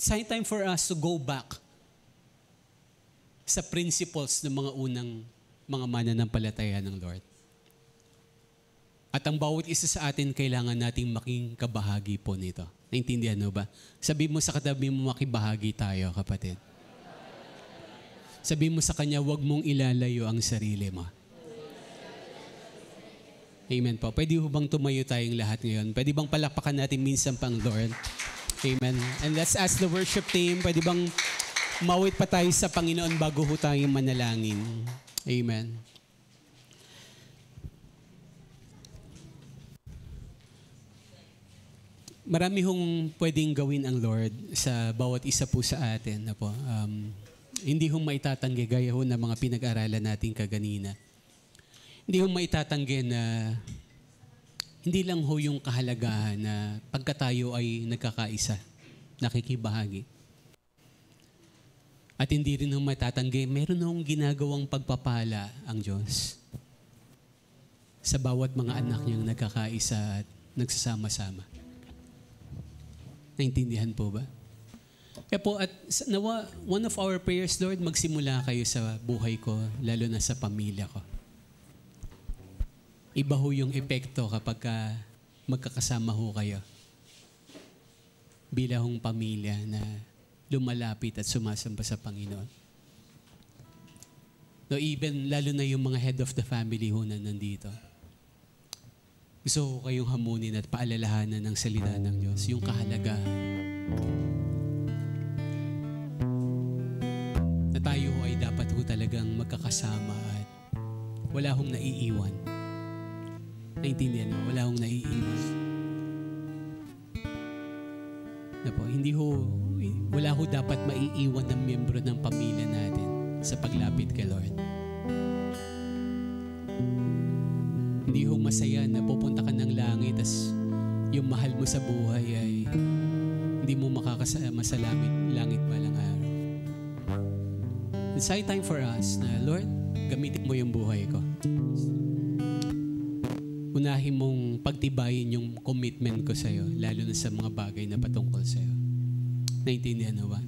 It's high time for us to go back sa principles ng mga unang mga mananampalataya ng Lord. At ang bawat isa sa atin, kailangan nating making kabahagi po nito. Naintindihan mo ba? Sabi mo sa katabi mo, makibahagi tayo, kapatid. Sabi mo sa kanya, huwag mong ilalayo ang sarili mo. Amen po. Pwede ho bang tumayo tayong lahat ngayon? Pwede bang palakpakan natin minsan pang Lord? Amen. And let's ask the worship team, pwede bang mawit pa tayo sa Panginoon bago ho tayong manalangin? Amen. Marami hong pwedeng gawin ang Lord sa bawat isa po sa atin. Na po. Hindi hong maitatanggi gaya ho na mga pinag-aralan natin kaganina. Hindi hong maitatanggi na hindi lang ho yung kahalagahan na pagka tayo ay nagkakaisa, nakikibahagi. At hindi rin hong maitatanggi, meron hong ginagawang pagpapala ang Diyos sa bawat mga anak niyang nagkakaisa at nagsasama-sama. Naintindihan po ba? Kaya po, at nawa, one of our prayers, Lord, magsimula kayo sa buhay ko, lalo na sa pamilya ko. Iba ho yung epekto kapag magkakasama ho kayo. Bilang pamilya na lumalapit at sumasamba sa Panginoon. No, even, lalo na yung mga head of the family ho na nandito. Gusto ko kayong hamunin at paalalahanan ng salita ng Diyos, yung kahalagahan. Na tayo ay dapat ho talagang magkakasama at wala hong naiiwan. Naintindihan mo? Wala hong naiiwan. Na po, wala ho dapat maiiwan ng miyembro ng pamilya natin sa paglapit kay Lord. Hindi ho masaya na pupunta ka ng langit as yung mahal mo sa buhay ay hindi mo makakasama sa langit balang araw. It's high time for us na, Lord, gamitin mo yung buhay ko. Unahin mong pagtibayin yung commitment ko sa'yo, lalo na sa mga bagay na patungkol sa'yo. Naintindihan mo ba?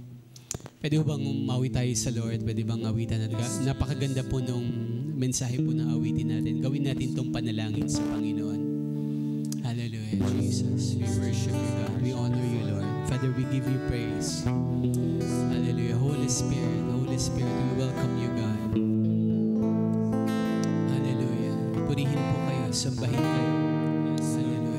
Pwede bang umawi tayo sa Lord? Pwede bang awitan natin? Napakaganda po nung mensahe po na awitin natin. Gawin natin itong panalangin sa Panginoon. Hallelujah, Jesus. We worship you, God. We honor you, Lord. Father, we give you praise. Hallelujah. Holy Spirit, we welcome you, God. Hallelujah. Purihin po kayo, sambahin kayo. Hallelujah.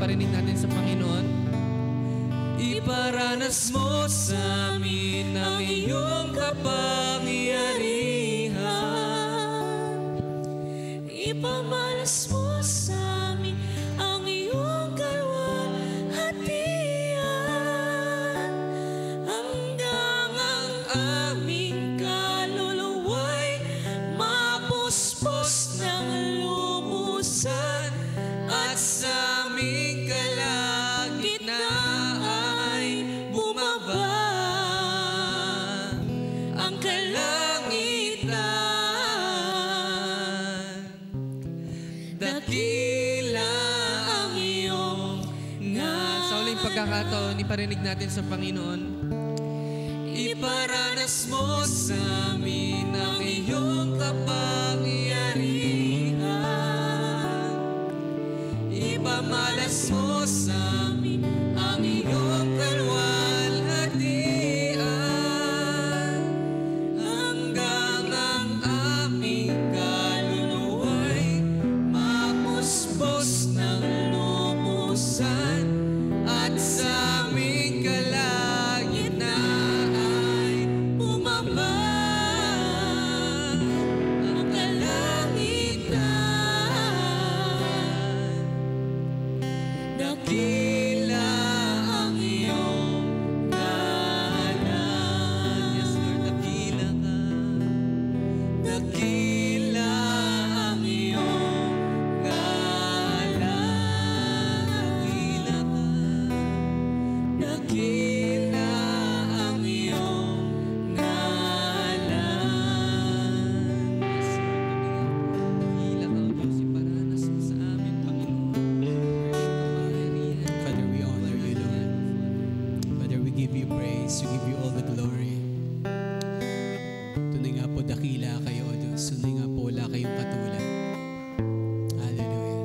iparinig natin sa Panginoon. Iparanas mo sa amin ang iyong kapangyarihan. Ipamalas mo sa amin ang iyong kalwalhatian. Hanggang ang aming kaluluwa'y mapuspos ng lubusan. At sa aming kalagitnaan ay bumaba ang kalangitan. Dakila ang iyong Sa uling pagkakataon, iparinig natin sa Panginoon. iparanas mo sa amin ang iyong kapangyarihan. Ipamalas mo sa amin ang iyong kalwalhatian. Hanggang ang aming kaluluwa'y mapuspos ng lubusan. At sa aming kalagitnaan ay bumaba ang kalangitan. Dakila ang iyong ngalan. Yes, Lord, dakila ka. Dakila ang iyong ngalan. Dakila ka. Dakila ang iyong ngalan. Yes, Lord, dakila ka, O Diyos. Iparanas mo sa amin, Panginoon. Father, we honor you, Lord. Father, we give you praise. We give you all the glory. Tunay nga po, dakila kayo, O Diyos. Tunay nga po, wala kayong katulad. Hallelujah.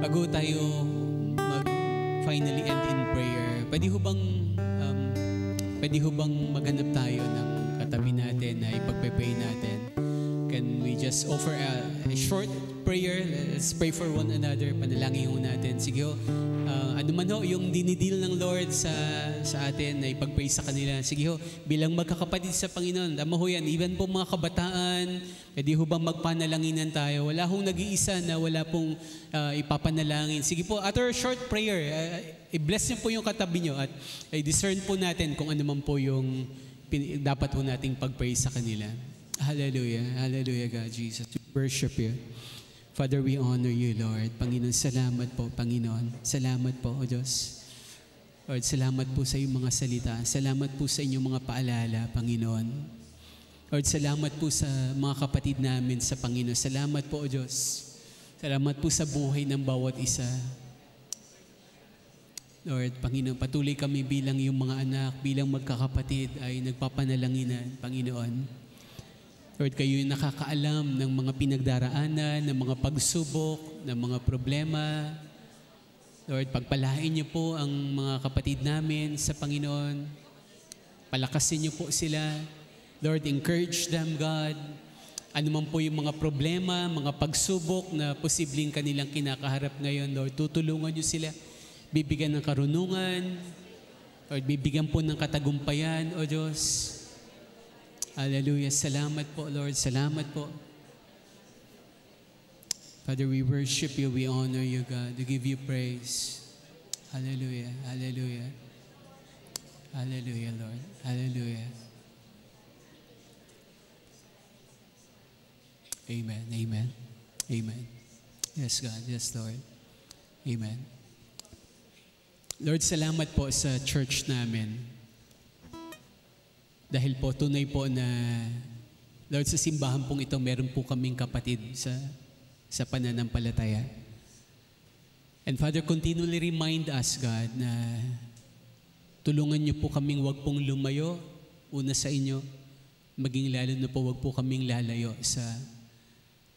Bago tayo mag-finally end in prayer, pwede ho bang maghanap tayo ng katabi natin na ipagpe-pray natin? Can we just offer a short prayer? Let's pray for one another. Panalangin ho natin. Sige ho, ano man ho yung dinidil ng Lord sa atin na ipag-pray sa kanila. Sige ho, bilang magkakapatid sa Panginoon, tama ho yan. Even po mga kabataan, pwede ho bang magpanalanginan tayo? Wala hong nag-iisa na wala pong ipapanalangin. Sige po, after short prayer, i-bless niyo po yung katabi niyo at i-discern po natin kung ano man po yung dapat po nating pag-pray sa kanila. Hallelujah. Hallelujah, God, Jesus. We worship you. Father, we honor you, Lord. Panginoon, salamat po, Panginoon. Salamat po, O Diyos. Lord, salamat po sa iyong mga salita. Salamat po sa inyong mga paalala, Panginoon. Lord, salamat po sa mga kapatid namin sa Panginoon. Salamat po, O Diyos. Salamat po sa buhay ng bawat isa. Lord, Panginoon, patuloy kami bilang iyong mga anak, bilang magkakapatid ay nagpapanalanginan, Panginoon. Lord, kayo yung nakakaalam ng mga pinagdaraanan, ng mga pagsubok, ng mga problema. Lord, pagpalain niyo po ang mga kapatid namin sa Panginoon. Palakasin niyo po sila. Lord, encourage them, God. Ano man po yung mga problema, mga pagsubok na posibleng kanilang kinakaharap ngayon, Lord, tutulungan niyo sila. Bibigyan ng karunungan. Lord, bibigyan po ng katagumpayan, O Diyos. Hallelujah. Salamat po, Lord. Salamat po. Father, we worship you. We honor you, God. We give you praise. Hallelujah. Hallelujah. Hallelujah, Lord. Hallelujah. Amen. Amen. Amen. Yes, God. Yes, Lord. Amen. Lord, salamat po sa church namin. Dahil po, tunay po na, Lord, sa simbahan pong ito, meron po kaming kapatid sa pananampalataya. And Father, continually remind us, God, na tulungan niyo po kaming wag pong lumayo, una sa inyo, maging lalo na po wag po kaming lalayo sa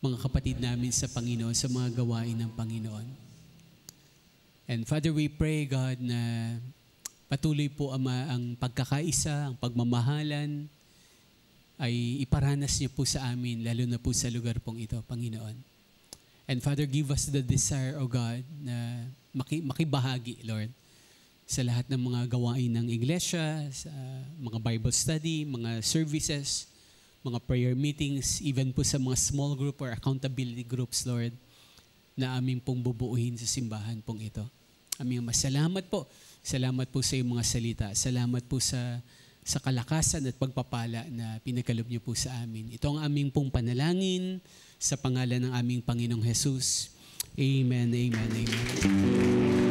mga kapatid namin sa Panginoon, sa mga gawain ng Panginoon. And Father, we pray, God, na patuloy po, Ama, ang pagkakaisa, ang pagmamahalan, ay iparanas niyo po sa amin, lalo na po sa lugar pong ito, Panginoon. And Father, give us the desire, O God, na makibahagi, Lord, sa lahat ng mga gawain ng iglesia, sa mga Bible study, mga services, mga prayer meetings, even po sa mga small group or accountability groups, Lord, na aming pong bubuuhin sa simbahan pong ito. Aming masalamat po. Salamat po sa iyong mga salita. Salamat po sa kalakasan at pagpapala na pinagkaloob niyo po sa amin. Ito ang aming pong panalangin sa pangalan ng aming Panginoong Jesus. Amen, amen, amen.